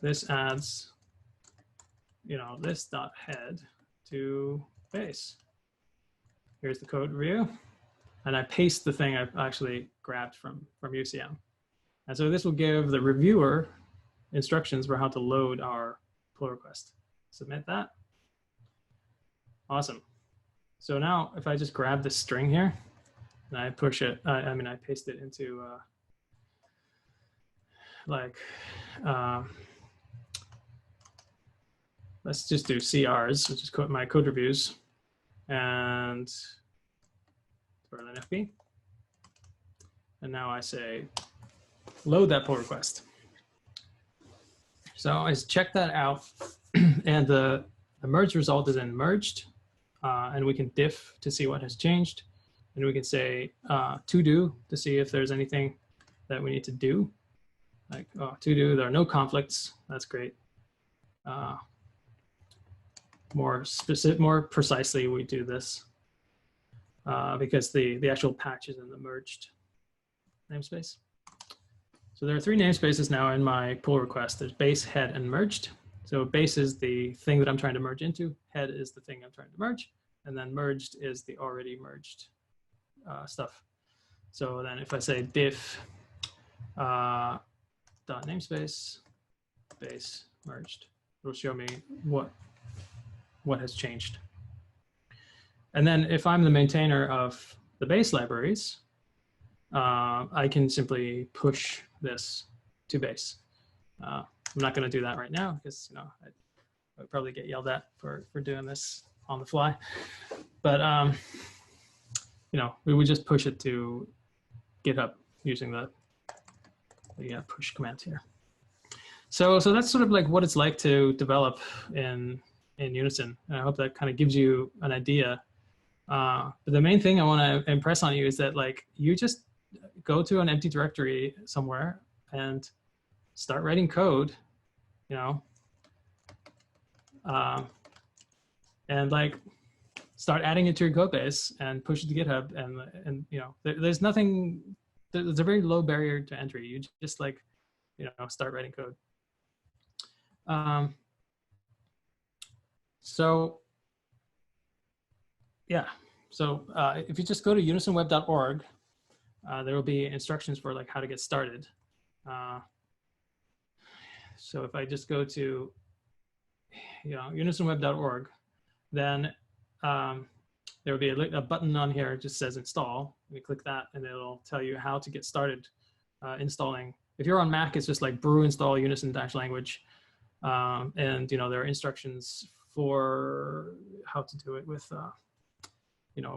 this adds, list.head to base. Here's the code review, and I paste the thing I actually grabbed from UCM. And so this will give the reviewer instructions for how to load our pull request. Submit that. Awesome. So now if I just grab this string here and I push it, I paste it into let's just do CRs, which is my code reviews, and BerlinFP. And now I say, load that pull request. So I check that out, and the merge result is then merged, and we can diff to see what has changed, and we can say to do to see if there's anything that we need to do. Like to do, there are no conflicts. That's great. More specific, more precisely, we do this because the actual patch is in the merged namespace. So there are 3 namespaces now in my pull request. There's base, head, and merged. So base is the thing that I'm trying to merge into. Head is the thing I'm trying to merge. And then merged is the already merged stuff. So then if I say diff dot namespace base merged, it'll show me what has changed. And then if I'm the maintainer of the base libraries, I can simply push this to base. I'm not going to do that right now because I would probably get yelled at for doing this on the fly. But we would just push it to GitHub using the push command here. So that's sort of like what it's like to develop in Unison. And I hope that kind of gives you an idea. But the main thing I want to impress on you is that like you just go to an empty directory somewhere and start writing code, and like start adding it to your code base and push it to GitHub. And there's nothing. There's a very low barrier to entry. You just like start writing code. So if you just go to unisonweb.org, there will be instructions for like how to get started. So if I just go to unisonweb.org, then there will be a button on here that just says install. You click that and it'll tell you how to get started installing. If you're on Mac, it's just like brew install unison-language. And there are instructions for how to do it with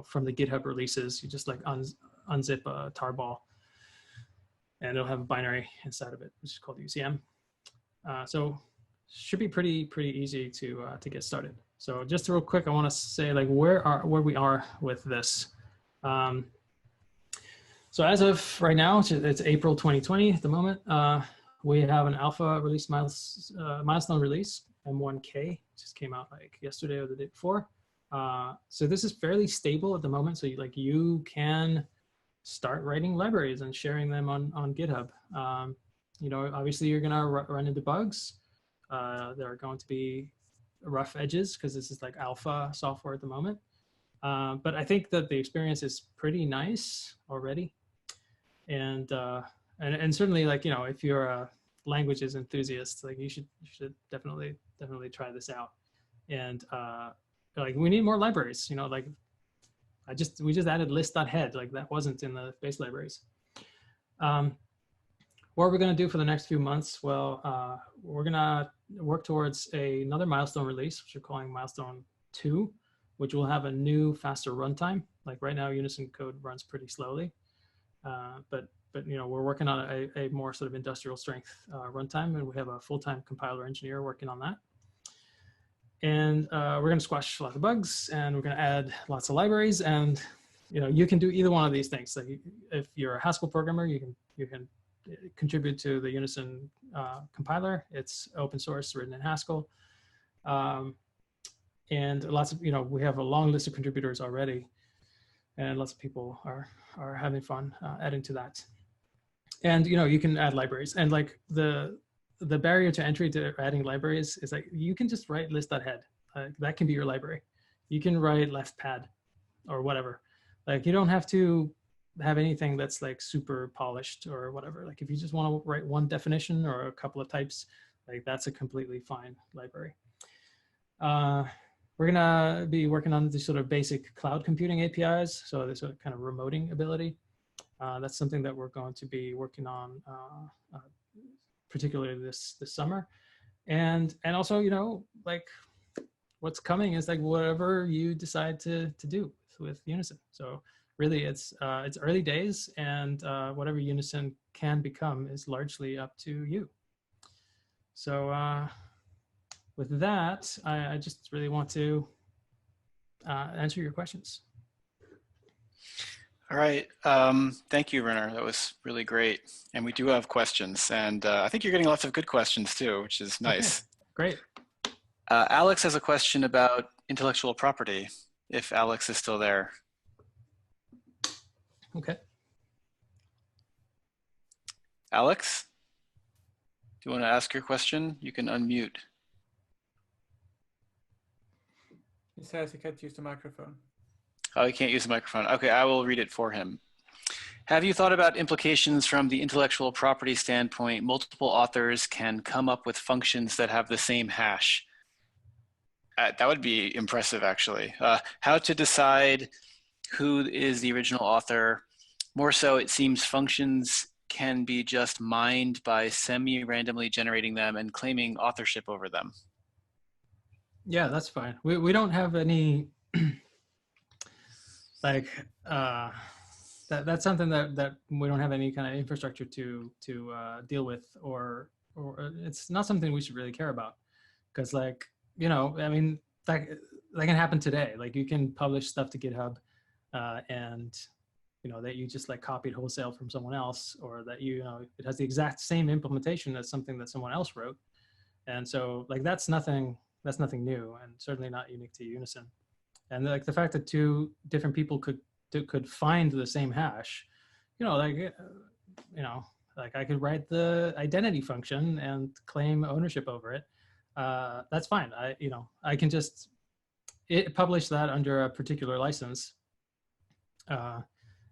from the GitHub releases. You just like unzip a tarball and it'll have a binary inside of it, which is called UCM. So should be pretty easy to get started. So just real quick, I want to say like where we are with this. So as of right now, it's April 2020 at the moment. We have an alpha release milestone release, M1K, just came out like yesterday or the day before. So this is fairly stable at the moment. So you can start writing libraries and sharing them on GitHub. Obviously you're gonna run into bugs. There are going to be rough edges because this is like alpha software at the moment. But I think that the experience is pretty nice already. And certainly like, if you're a languages enthusiast, like you should definitely try this out. And like we need more libraries, like we just added list.head, like that wasn't in the base libraries. What are we going to do for the next few months? Well, we're going to work towards another milestone release, which we're calling milestone 2, which will have a new, faster runtime. Like right now, Unison code runs pretty slowly, but we're working on a more sort of industrial strength runtime, and we have a full-time compiler engineer working on that. And we're going to squash lots of bugs, and we're going to add lots of libraries. And you can do either one of these things. Like if you're a Haskell programmer, you can contribute to the Unison compiler. It's open source, written in Haskell. And lots of, we have a long list of contributors already, and lots of people are having fun adding to that. And, you can add libraries, and like the barrier to entry to adding libraries is like, you can just write list.head. That can be your library. You can write leftpad or whatever. Like you don't have to have anything that's like super polished or whatever. Like if you just want to write one definition or a couple of types, like that's a completely fine library. We're gonna be working on the sort of basic cloud computing APIs. So this sort of kind of remoting ability. That's something that we're going to be working on, particularly this summer. And also, like what's coming is like whatever you decide to do with Unison. So really it's early days, and whatever Unison can become is largely up to you. So with that, I just really want to answer your questions. All right. Thank you, Rúnar. That was really great. And we do have questions. And I think you're getting lots of good questions too, which is nice. Okay, great. Alex has a question about intellectual property, if Alex is still there. Okay. Alex, do you want to ask your question? You can unmute. He says he can't use the microphone. Oh, he can't use the microphone. Okay, I will read it for him. Have you thought about implications from the intellectual property standpoint? Multiple authors can come up with functions that have the same hash. That would be impressive, actually. How to decide who is the original author? More so, it seems functions can be just mined by semi-randomly generating them and claiming authorship over them. Yeah, that's fine. We don't have any like that's something that we don't have any kind of infrastructure to deal with, or it's not something we should really care about, because like, you know, I mean, that can happen today. Like you can publish stuff to GitHub and you know that you just like copied wholesale from someone else, or that you know it has the exact same implementation as something that someone else wrote. And so like that's nothing new, and certainly not unique to Unison. And like the fact that two different people could find the same hash, you know, like, you know, like I could write the identity function and claim ownership over it. That's fine. I can just publish that under a particular license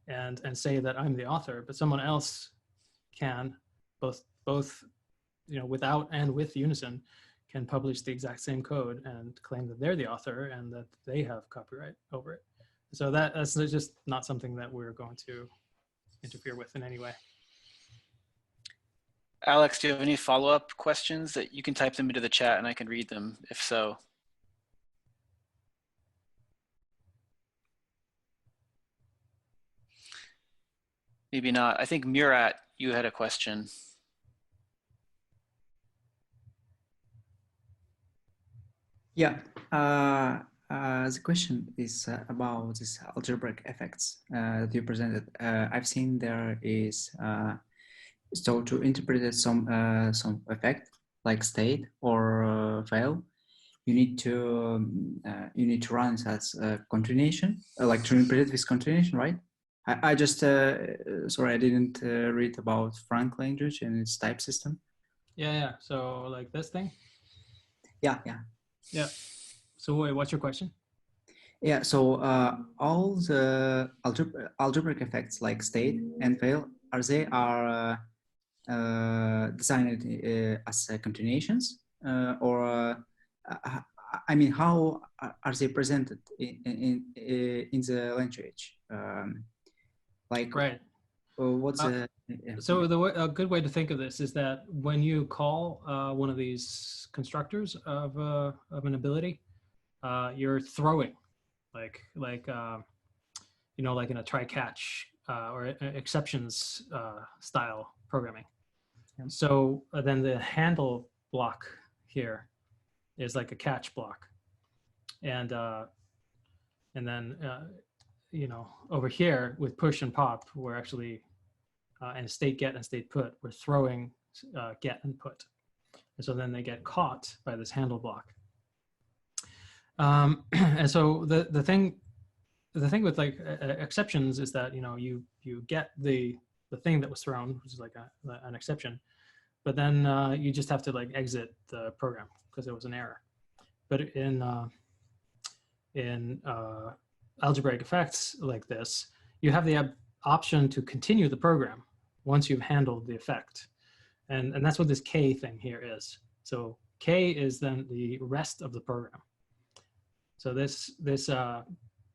and say that I'm the author, but someone else can both, you know, without and with Unison, can publish the exact same code and claim that they're the author and that they have copyright over it. So that's just not something that we're going to interfere with in any way. Alex, do you have any follow-up questions that you can type them into the chat and I can read them if so? Maybe not. I think Murat, you had a question. Yeah, the question is about this algebraic effects that you presented. I've seen there is so to interpret some effect like state or fail, you need to run it as a continuation, like to interpret it with continuation, right? I just sorry, I didn't read about Frank language and its type system. Yeah. So like this thing. Yeah. So wait, what's your question? Yeah, so all the algebraic effects like state and fail, are designed as continuations, or I mean, how are they presented in the language? Like, right. What's so a good way to think of this is that when you call one of these constructors of an ability, you're throwing, like you know, like in a try-catch or exceptions style programming. And so then the handle block here is like a catch block, and then you know, over here with push and pop, we're actually and state get and state put, we're throwing get and put, and so then they get caught by this handle block. And so the thing with like exceptions is that, you know, you get the thing that was thrown, which is like an exception, but then you just have to like exit the program because there was an error. But in algebraic effects like this, you have the option to continue the program once you've handled the effect, and that's what this K thing here is. So K is then the rest of the program. So this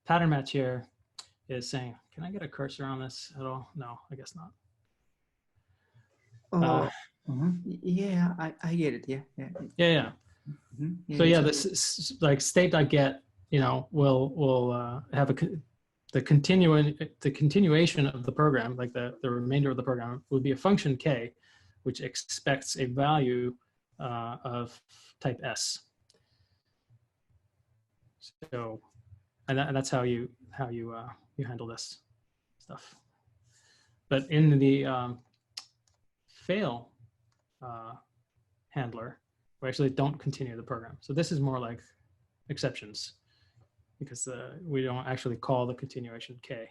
pattern match here is saying, can I get a cursor on this at all? No, I guess not. Yeah, I get it. Yeah. Mm-hmm. Yeah, so yeah, this is like state.get, you know, will have the continuation of the program, like the remainder of the program would be a function K, which expects a value of type S. So, and that's how you handle this stuff. But in the fail handler, we actually don't continue the program. So this is more like exceptions, because we don't actually call the continuation K.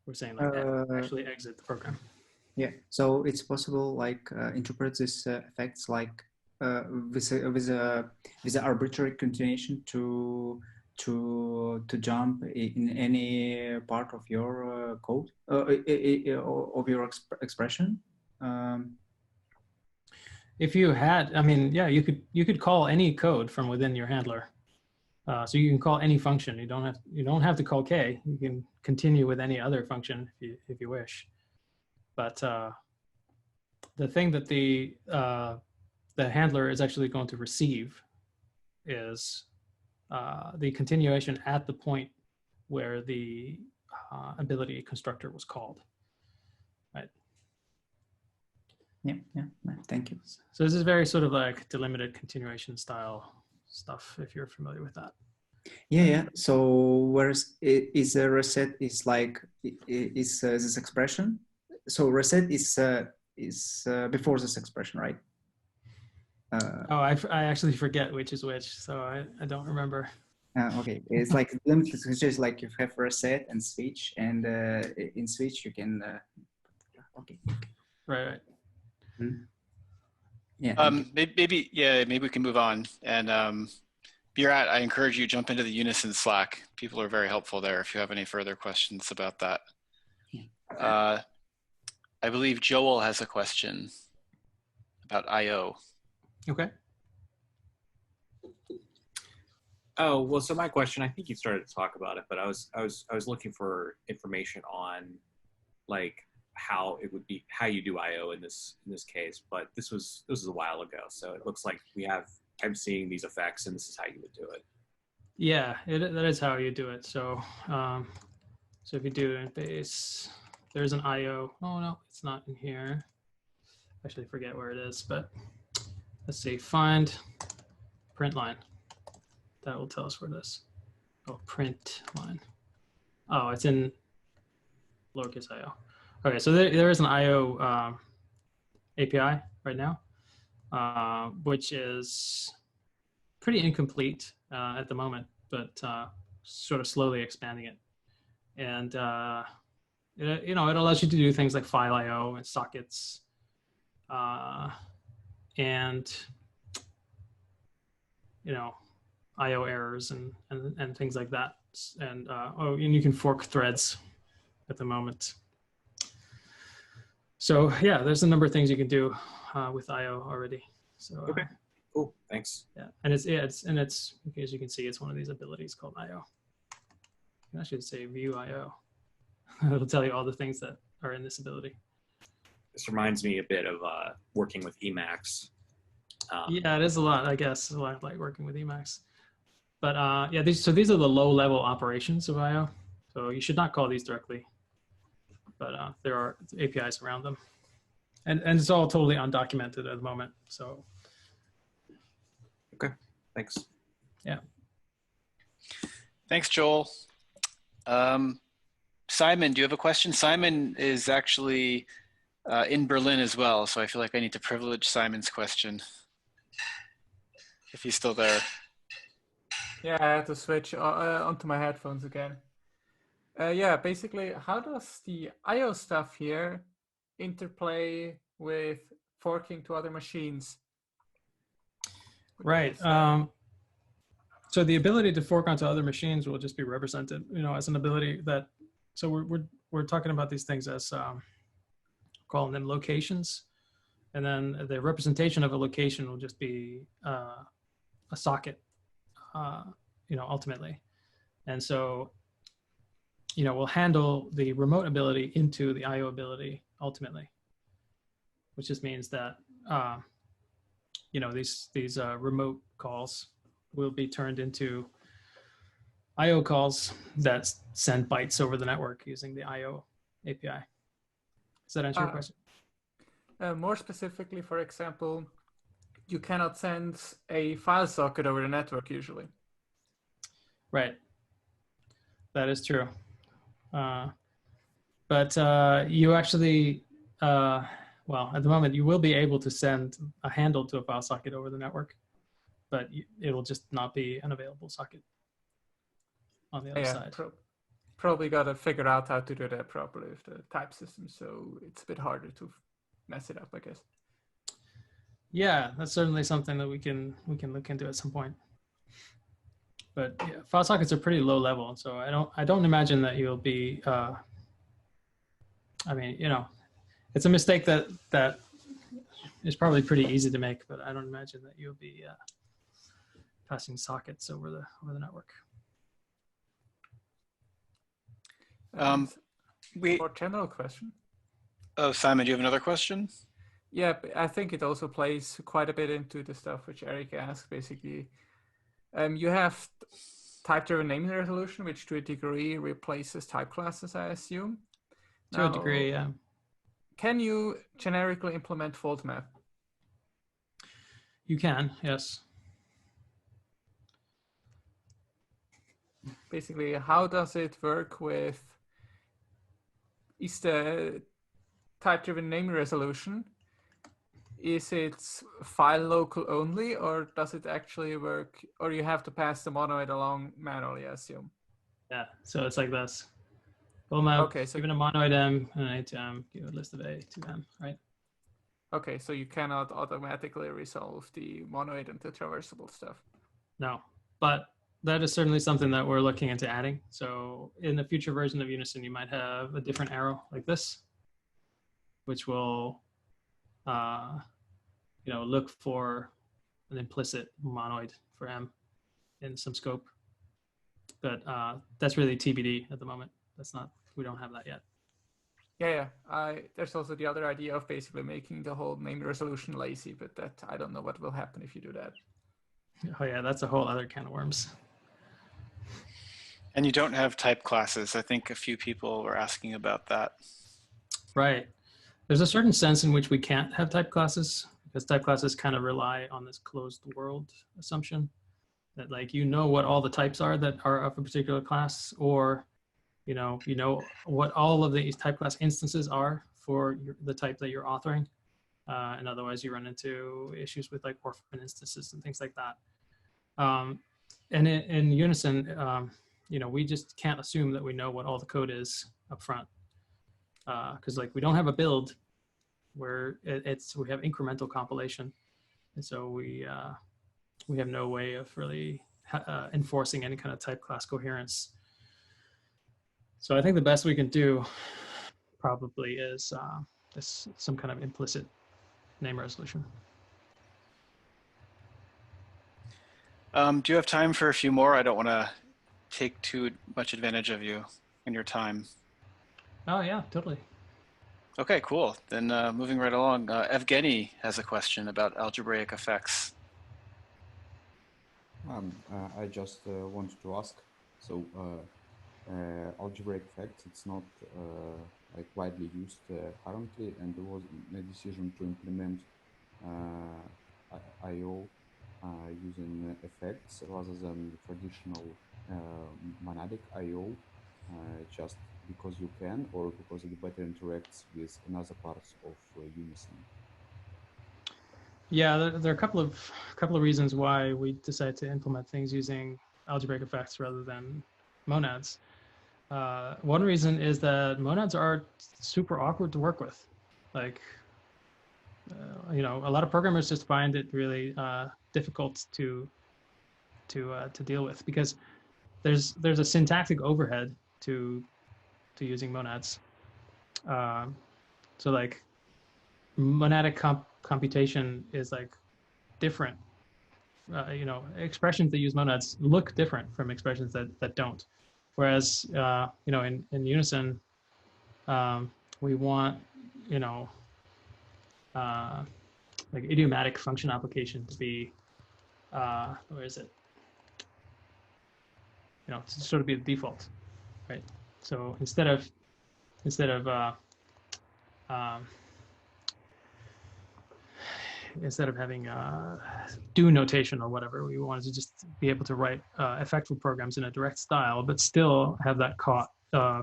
We're saying like actually exit the program. Yeah. So it's possible like interpret these effects like with an arbitrary continuation to to jump in any part of your code of your expression? If you had, I mean, yeah, you could call any code from within your handler. So you can call any function. You don't have to call K. You can continue with any other function if you wish. But the thing that the handler is actually going to receive is the continuation at the point where the ability constructor was called. Right. Yeah. Thank you. So this is very sort of like delimited continuation style stuff, if you're familiar with that. Yeah. So whereas is a reset is like is this expression? So reset is before this expression, right? Oh, I actually forget which is which, so I don't remember. Okay, it's like limited. It's just like you have reset and switch, and in switch you can. Okay. Right. Hmm. Yeah. Maybe we can move on. And Birat, I encourage you jump into the Unison Slack. People are very helpful there if you have any further questions about that. I believe Joel has a question about I/O. Okay. Oh, well, so my question, I think you started to talk about it, but I was looking for information on like how you do I/O in this case, but this was a while ago, so it looks like I'm seeing these effects, and this is how you would do it. Yeah, that is how you do it. So so if you do it in base, there's an I/O. Oh no, it's not in here. Actually, forget where it is, but let's see. Find print line. That will tell us where it is. Oh, print line. Oh, it's in lowercase I/O. Okay, so there is an I/O API right now, which is pretty incomplete at the moment, but sort of slowly expanding it. And it allows you to do things like file I/O and sockets, and I/O errors and things like that. And and you can fork threads at the moment. So yeah, there's a number of things you can do with I/O already. So okay, cool, thanks. Yeah, and it's as you can see, it's one of these abilities called I/O. I should say view I/O. It'll tell you all the things that are in this ability. This reminds me a bit of working with Emacs. Yeah, it is a lot, I guess, a lot like working with Emacs. But yeah, these are the low-level operations of I/O. So you should not call these directly, but there are APIs around them, and it's all totally undocumented at the moment. So okay, thanks. Yeah. Thanks, Joel. Simon, do you have a question? Simon is actually in Berlin as well, so I feel like I need to privilege Simon's question if he's still there. Yeah, I had to switch onto my headphones again. Yeah, basically, how does the I/O stuff here interplay with forking to other machines? Right. So the ability to fork onto other machines will just be represented, as an ability that. So we're talking about these things as calling them locations, and then the representation of a location will just be a socket, ultimately. And so, we'll handle the remote ability into the I/O ability ultimately, which just means that, these remote calls will be turned into I/O calls that send bytes over the network using the I/O API. Does that answer your question? More specifically, for example, you cannot send a file socket over the network usually. Right. That is true. But you actually, well, at the moment, you will be able to send a handle to a file socket over the network, but it will just not be an available socket on the other side. Probably got to figure out how to do that properly with the type system, so it's a bit harder to mess it up, I guess. Yeah, that's certainly something that we can look into at some point. But yeah, file sockets are pretty low level, so I don't imagine that you'll be. I mean, you know, it's a mistake that is probably pretty easy to make, but I don't imagine that you'll be passing sockets over the network. More general question. Oh, Simon, do you have another question? Yeah, I think it also plays quite a bit into the stuff which Eric asked, basically. You have type-driven naming resolution, which to a degree replaces type classes, I assume. To a degree, yeah. Can you generically implement fault map? You can, yes. Basically, how does it work with, is the type-driven naming resolution, is it file local only, or does it actually work, or you have to pass the monoid along manually, I assume? Yeah, so it's like this. Full map, okay, so given a monoid M and an A to M, give a list of A to M, right? Okay, so you cannot automatically resolve the monoid and the traversable stuff. No, but that is certainly something that we're looking into adding. So in the future version of Unison, you might have a different arrow like this, which will you know, look for an implicit monoid for M in some scope. But that's really TBD at the moment. That's not, we don't have that yet. Yeah. There's also the other idea of basically making the whole naming resolution lazy, but that I don't know what will happen if you do that. Oh yeah, that's a whole other can of worms. And you don't have type classes. I think a few people were asking about that. Right. There's a certain sense in which we can't have type classes, because type classes kind of rely on this closed world assumption that, like, you know what all the types are that are of a particular class, or you know what all of these type class instances are for the type that you're authoring, and otherwise you run into issues with like orphan instances and things like that. And in Unison, you know, we just can't assume that we know what all the code is up front, because like we don't have a build where we have incremental compilation, and so we have no way of really enforcing any kind of type class coherence. So I think the best we can do probably is some kind of implicit name resolution. Do you have time for a few more? I don't want to take too much advantage of you and your time. Oh yeah, totally. Okay, cool. Then moving right along, Evgeny has a question about algebraic effects. I just wanted to ask, so algebraic effects, it's not like widely used currently, and there was a decision to implement I/O using effects rather than traditional monadic I/O, just because you can, or because it better interacts with another parts of Unison. Yeah, there are a couple of reasons why we decided to implement things using algebraic effects rather than monads. One reason is that monads are super awkward to work with. Like, you know, a lot of programmers just find it really difficult to deal with, because there's a syntactic overhead to using monads. So like monadic computation is like different. You know, expressions that use monads look different from expressions that don't. Whereas, you know, in Unison, we want, you know, like idiomatic function application to be, where is it? You know, to sort of be the default, right? So instead of having do notation or whatever, we wanted to just be able to write effectful programs in a direct style, but still have that caught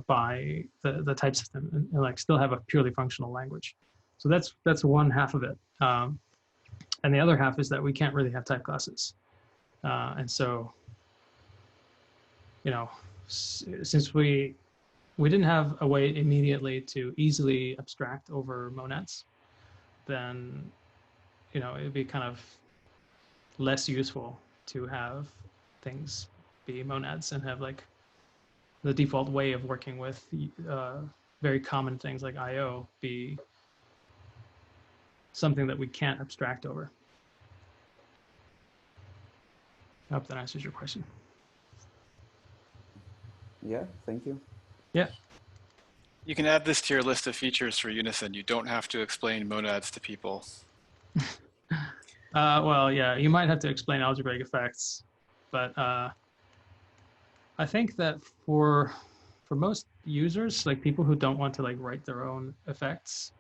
by the type system, and like still have a purely functional language. So that's one half of it, and the other half is that we can't really have type classes, and so, you know, since we didn't have a way immediately to easily abstract over monads, then, you know, it'd be kind of less useful to have things be monads and have like the default way of working with very common things like IO be something that we can't abstract over. I hope that answers your question. Yeah, thank you. Yeah. You can add this to your list of features for Unison. You don't have to explain monads to people. Well, yeah, you might have to explain algebraic effects, but I think that for most users, like people who don't want to like write their own effects,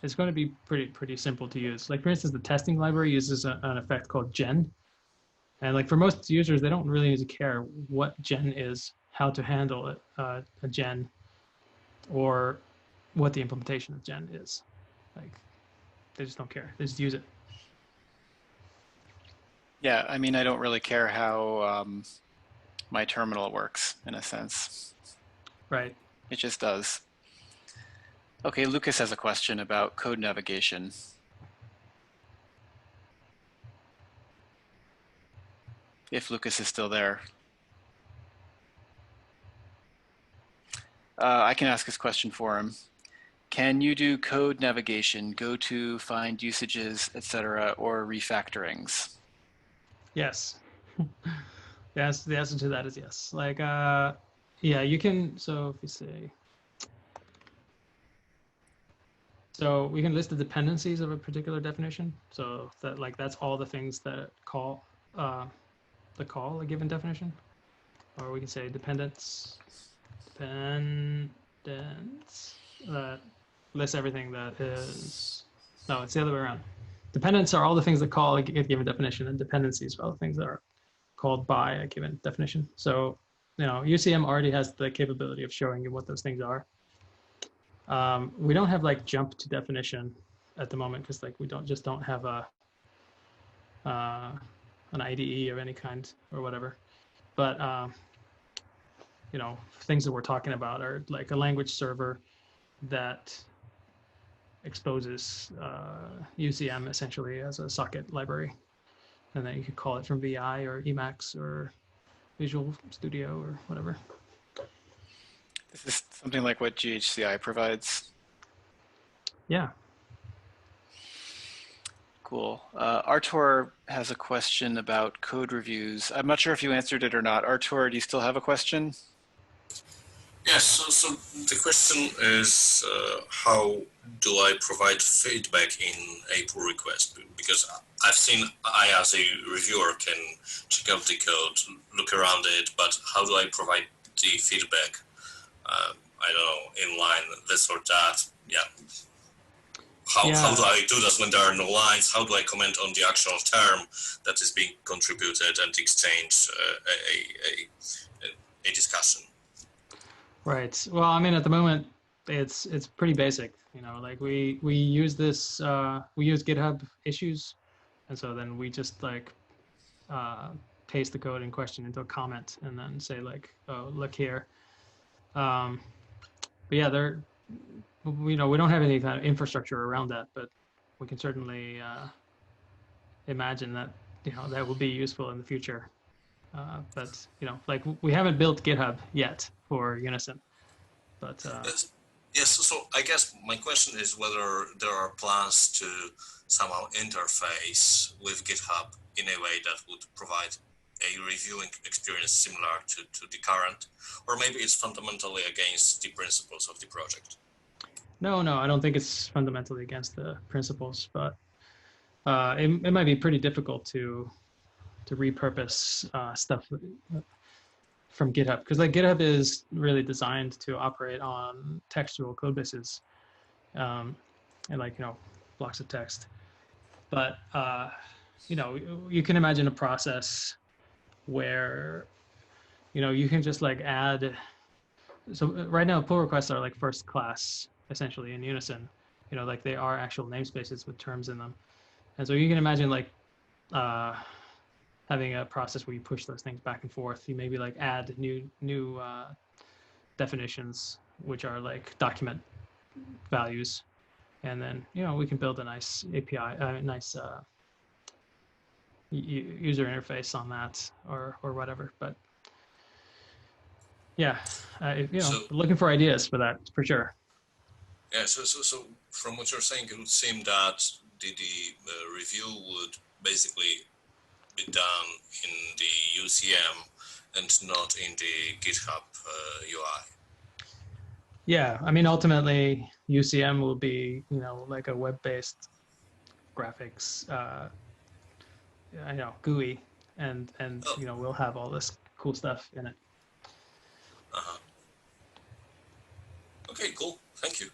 it's going to be pretty simple to use. Like for instance, the testing library uses an effect called gen, and like for most users, they don't really need to care what gen is, how to handle it, a gen, or what the implementation of gen is. Like they just don't care. They just use it. Yeah, I mean, I don't really care how my terminal works in a sense. Right. It just does. Okay, Lucas has a question about code navigation. If Lucas is still there. I can ask his question for him. Can you do code navigation, go to, find usages, etc., or refactorings? Yes. Yes, the answer to that is yes. Like, yeah, you can. So if you say, so we can list the dependencies of a particular definition. So that like that's all the things that call a given definition, or we can say dependence that lists everything that is. No, it's the other way around. Dependents are all the things that call a given definition, and dependencies are all the things that are called by a given definition. So, you know, UCM already has the capability of showing you what those things are. We don't have like jump to definition at the moment because like we don't have a an IDE of any kind or whatever. But you know, things that we're talking about are like a language server that exposes UCM essentially as a socket library, and then you could call it from VI or Emacs or Visual Studio or whatever. This is something like what GHCI provides. Yeah. Cool. Artur has a question about code reviews. I'm not sure if you answered it or not. Artur, do you still have a question? Yes, so the question is how do I provide feedback in a pull request? Because I've seen I, as a reviewer, can check out the code, look around it, but how do I provide the feedback? I don't know, inline, this or that, yeah. How do I do that when there are no lines? How do I comment on the actual term that is being contributed and exchange a discussion? Right. Well, I mean, at the moment, it's pretty basic. You know, like we use this, we use GitHub issues, and so then we just like paste the code in question into a comment and then say like, oh, look here. But yeah, you know, we don't have any kind of infrastructure around that, but we can certainly imagine that, you know, that will be useful in the future. But, you know, like we haven't built GitHub yet for Unison, but. Yes, so I guess my question is whether there are plans to somehow interface with GitHub in a way that would provide a reviewing experience similar to the current, or maybe it's fundamentally against the principles of the project. No, I don't think it's fundamentally against the principles, but it might be pretty difficult to repurpose stuff from GitHub, because like GitHub is really designed to operate on textual code bases and like, you know, blocks of text. But you know, you can imagine a process where, you know, you can just like add. So right now, pull requests are like first class essentially in Unison. You know, like they are actual namespaces with terms in them, and so you can imagine like having a process where you push those things back and forth. You maybe like add new definitions, which are like document values, and then, you know, we can build a nice API, nice user interface on that or whatever. But yeah, looking for ideas for that for sure. Yeah. So from what you're saying, it would seem that the review would basically be done in the UCM and not in the GitHub UI. Yeah, I mean, ultimately, UCM will be, like a web-based graphics, GUI, and we'll have all this cool stuff in it. Okay, cool. Thank you.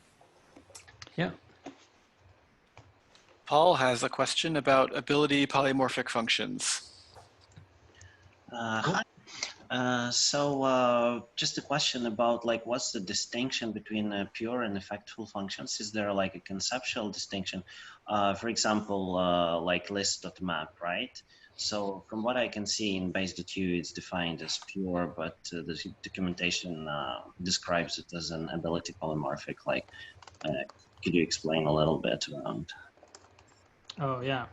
Yeah. Paul has a question about ability polymorphic functions. Hi. Just a question about what's the distinction between pure and effectful functions? Is there like a conceptual distinction? For example, like list.map, right? So from what I can see in base.u, it's defined as pure, but the documentation describes it as an ability polymorphic. Could you explain a little bit around? Oh, yeah.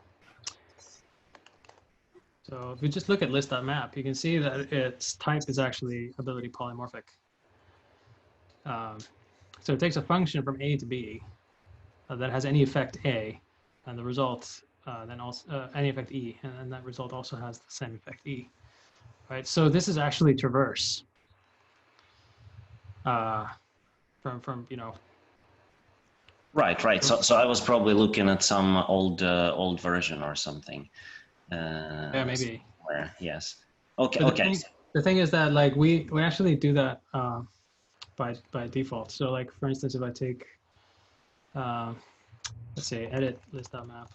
So if we just look at list.map, you can see that its type is actually ability polymorphic. So it takes a function from A to B that has any effect A, and the result then also any effect E, and that result also has the same effect E. Right. So this is actually traverse from Right. So I was probably looking at some old version or something. Yeah, maybe. Somewhere. Yes. Okay. But okay. The thing is that we actually do that by default. So for instance, if I take let's say edit list.map.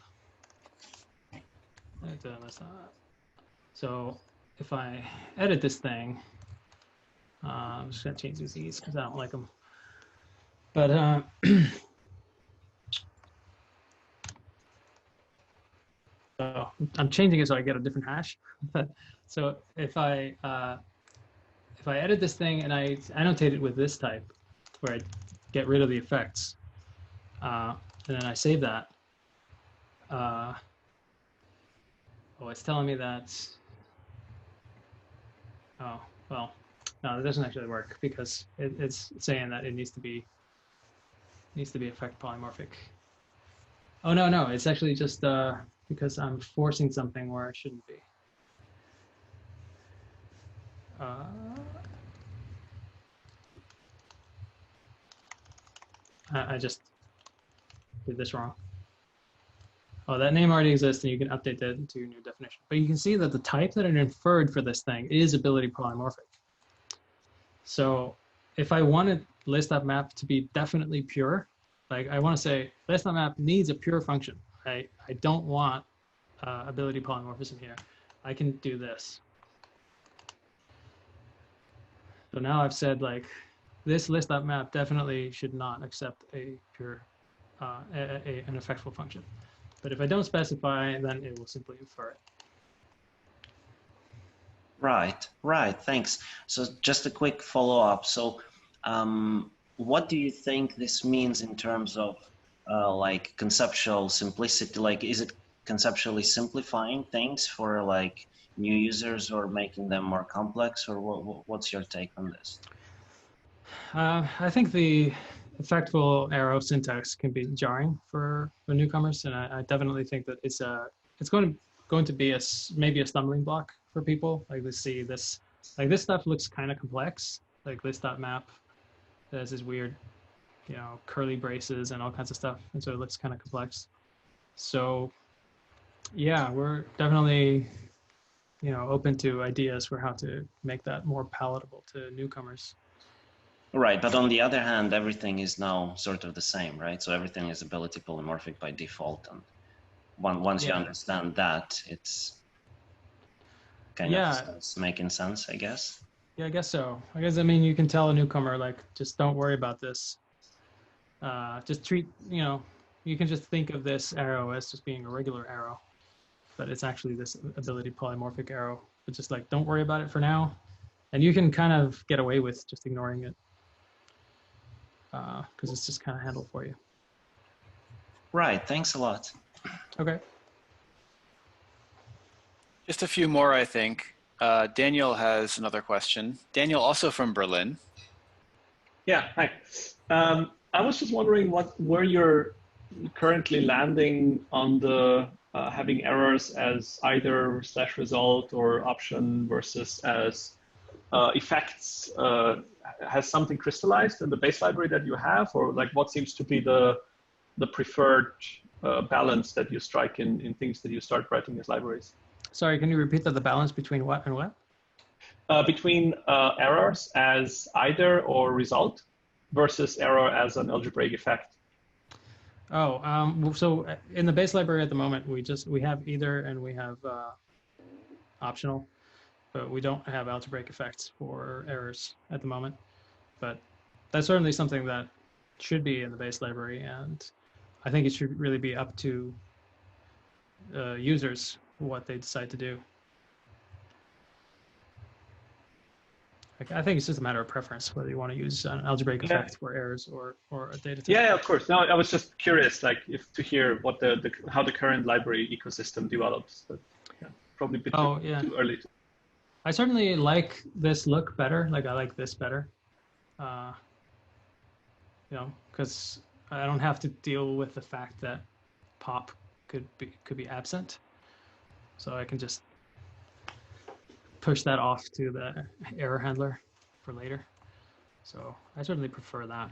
So if I edit this thing, I'm just gonna change these because I don't like them. But so I'm changing it so I get a different hash. So if I edit this thing and I annotate it with this type, where I get rid of the effects, and then I save that. It's telling me that. Oh well, no, that doesn't actually work because it's saying that it needs to be effect polymorphic. Oh no, it's actually just because I'm forcing something where it shouldn't be. I just did this wrong. Oh, that name already exists, and you can update that into your new definition. But you can see that the type that it inferred for this thing is ability polymorphic. So if I wanted list.map to be definitely pure, I want to say list.map needs a pure function. I don't want ability polymorphism here. I can do this. So now I've said this list.map definitely should not accept a pure an effectful function. But if I don't specify, then it will simply infer it. Right. Thanks. So just a quick follow-up. So what do you think this means in terms of conceptual simplicity? Is it conceptually simplifying things for new users or making them more complex, or what's your take on this? I think the effectful arrow syntax can be jarring for newcomers, and I definitely think that it's going to be maybe a stumbling block for people. To see this, this stuff looks kind of complex. List.map has this weird, curly braces and all kinds of stuff, and so it looks kind of complex. So, yeah, we're definitely open to ideas for how to make that more palatable to newcomers. Right, but on the other hand, everything is now sort of the same, right? So everything is ability polymorphic by default, and once you understand that, it's kind of making sense, I guess. Yeah, I guess so. I mean, you can tell a newcomer, just don't worry about this. Just treat, you can just think of this arrow as just being a regular arrow, but it's actually this ability polymorphic arrow. But just don't worry about it for now, and you can kind of get away with just ignoring it. Because it's just kind of handled for you. Right. Thanks a lot. Okay. Just a few more, I think. Daniel has another question. Daniel, also from Berlin. Yeah, hi. I was just wondering where you're currently landing on the having errors as either / result or option versus as effects. Has something crystallized in the base library that you have, or like what seems to be the preferred balance that you strike in things that you start writing as libraries? Sorry, can you repeat that? The balance between what and what? Between errors as either or result versus error as an algebraic effect. Oh, so in the base library at the moment, we have either and we have optional, but we don't have algebraic effects for errors at the moment. But that's certainly something that should be in the base library, and I think it should really be up to users what they decide to do. I think it's just a matter of preference whether you want to use an algebraic effect for errors or a data type. Yeah, of course. No, I was just curious, like, to hear what how the current library ecosystem develops. But yeah, probably a bit too early. I certainly like this look better. Like, I like this better. You know, because I don't have to deal with the fact that pop could be absent, so I can just push that off to the error handler for later. So I certainly prefer that,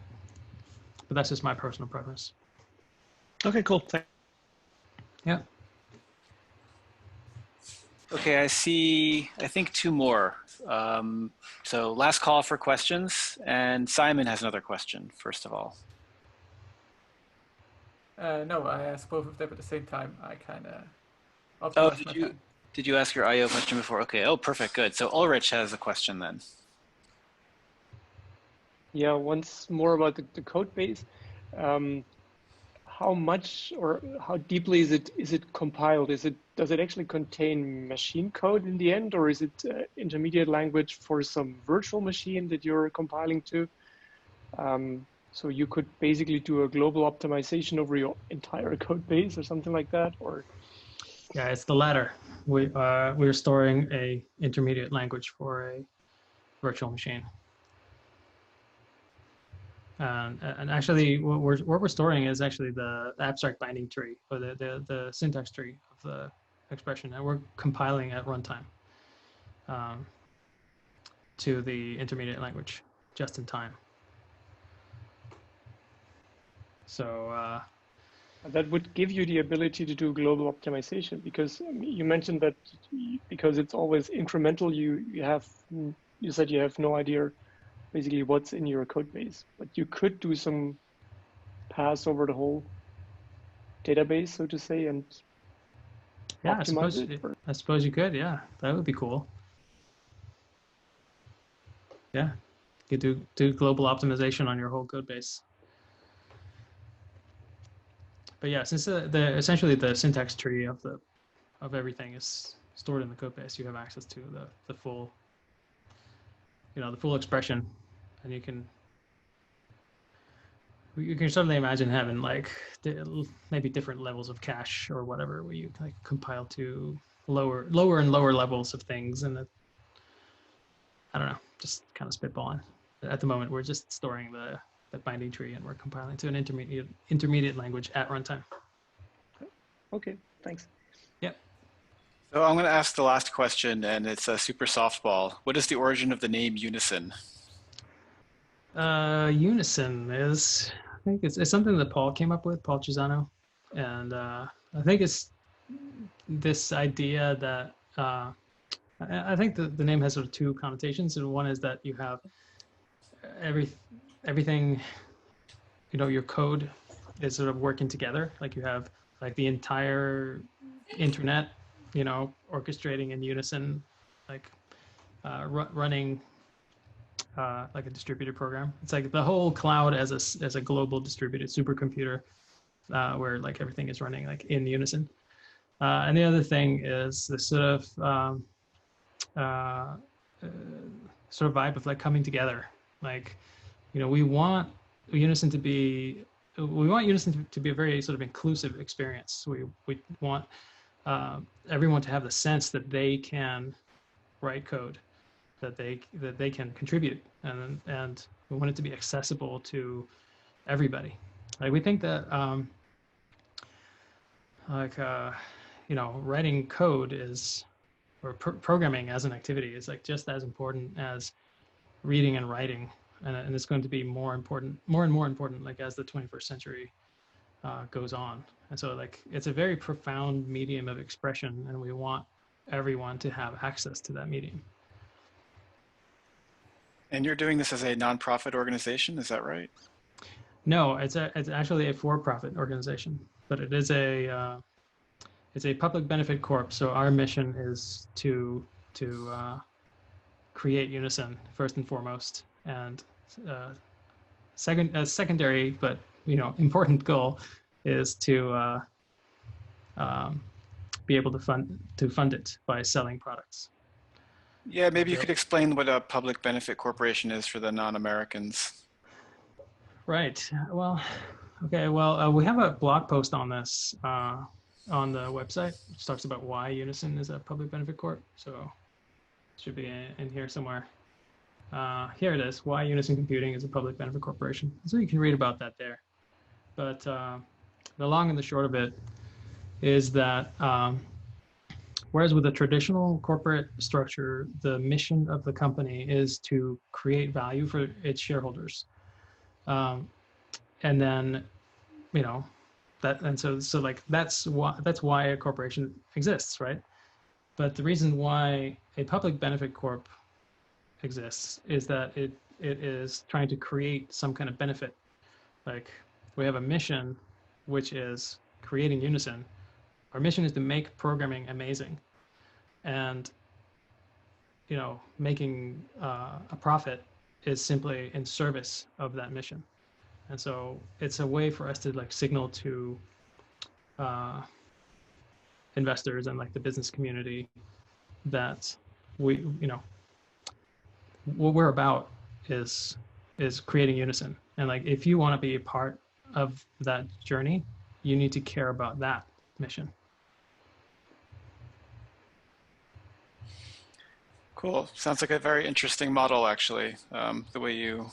but that's just my personal preference. Okay, cool. Yeah. Okay, I think two more. So last call for questions, and Simon has another question, first of all. No, I asked both of them at the same time. I kind of... Oh, did you ask your IO question before? Okay, oh, perfect, good. So Ulrich has a question then. Yeah, once more about the code base. How much or how deeply is it compiled? Does it actually contain machine code in the end, or is it intermediate language for some virtual machine that you're compiling to? So you could basically do a global optimization over your entire code base or something like that, or? Yeah, it's the latter. We're storing a intermediate language for a virtual machine. And actually, what we're storing is actually the abstract binding tree, or the syntax tree of the expression, and we're compiling at runtime to the intermediate language just in time. So that would give you the ability to do global optimization, because you mentioned that because it's always incremental, you said you have no idea basically what's in your code base, but you could do some pass over the whole database, so to say, and yeah, optimize I suppose you could. Yeah, that would be cool. Yeah, you could do global optimization on your whole code base. But yeah, since essentially the syntax tree of everything is stored in the code base, you have access to the full, the full expression, and you can certainly imagine having like maybe different levels of cache or whatever, where you like compile to lower and lower levels of things, and I don't know, just kind of spitballing. At the moment, we're just storing the binding tree, and we're compiling to an intermediate language at runtime. Okay, thanks. Yep. So I'm going to ask the last question, and it's a super softball. What is the origin of the name Unison? Unison is, I think it's something that Paul came up with, Paul Chisano, and I think it's this idea that I think the name has sort of two connotations, and one is that you have everything, your code is sort of working together. Like you have like the entire internet, orchestrating in unison, like running like a distributed program. It's like the whole cloud as a global distributed supercomputer where like everything is running like in unison. And the other thing is this sort of vibe of like coming together. Like, we want Unison to be a very sort of inclusive experience. We want everyone to have the sense that they can write code, that they can contribute, and we want it to be accessible to everybody. Like we think that you know, writing code is, or programming as an activity is like just as important as reading and writing, and it's going to be more important, more and more important, like as the 21st century goes on. And so like it's a very profound medium of expression, and we want everyone to have access to that medium. And you're doing this as a nonprofit organization, is that right? No, it's actually a for-profit organization, but it is it's a public benefit corp. So our mission is to create Unison first and foremost, and secondary, but you know, important goal is to be able to fund it by selling products. Yeah, maybe you could explain what a public benefit corporation is for the non-Americans. Right. Well, okay. Well, we have a blog post on this on the website, which talks about why Unison is a public benefit corp. So it should be in here somewhere. Here it is, why Unison Computing is a public benefit corporation. So you can read about that there. But the long and the short of it is that whereas with a traditional corporate structure, the mission of the company is to create value for its shareholders. And then, you know, so like that's why a corporation exists, right? But the reason why a public benefit corp exists is that it is trying to create some kind of benefit. Like we have a mission, which is creating Unison. Our mission is to make programming amazing, and you know, making a profit is simply in service of that mission. And so it's a way for us to like signal to investors and like the business community that we, you know, what we're about is creating Unison. And like, if you want to be a part of that journey, you need to care about that mission. Cool. Sounds like a very interesting model, actually, the way you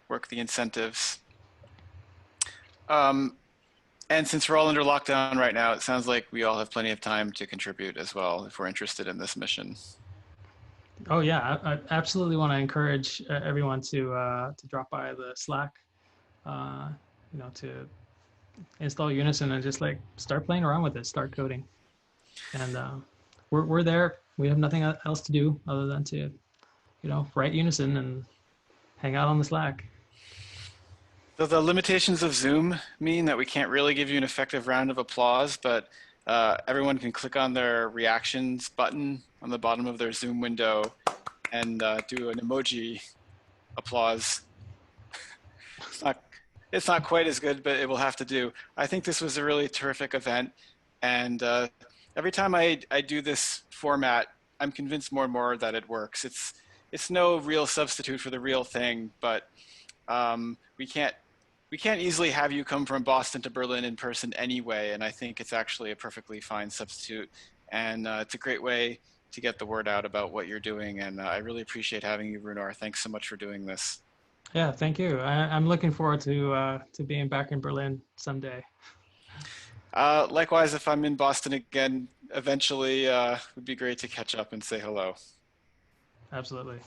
work the incentives. And since we're all under lockdown right now, it sounds like we all have plenty of time to contribute as well if we're interested in this mission. Oh yeah, I absolutely want to encourage everyone to drop by the Slack, you know, to install Unison and just like start playing around with it, start coding. And we're there. We have nothing else to do other than to, you know, write Unison and hang out on the Slack. So the limitations of Zoom mean that we can't really give you an effective round of applause, but everyone can click on their reactions button on the bottom of their Zoom window and do an emoji applause. It's not quite as good, but it will have to do. I think this was a really terrific event, and every time I do this format, I'm convinced more and more that it works. It's no real substitute for the real thing, but we can't easily have you come from Boston to Berlin in person anyway, and I think it's actually a perfectly fine substitute. And it's a great way to get the word out about what you're doing, and I really appreciate having you, Rúnar. Thanks so much for doing this. Yeah, thank you. I'm looking forward to being back in Berlin someday. Likewise, if I'm in Boston again, eventually, it would be great to catch up and say hello. Absolutely.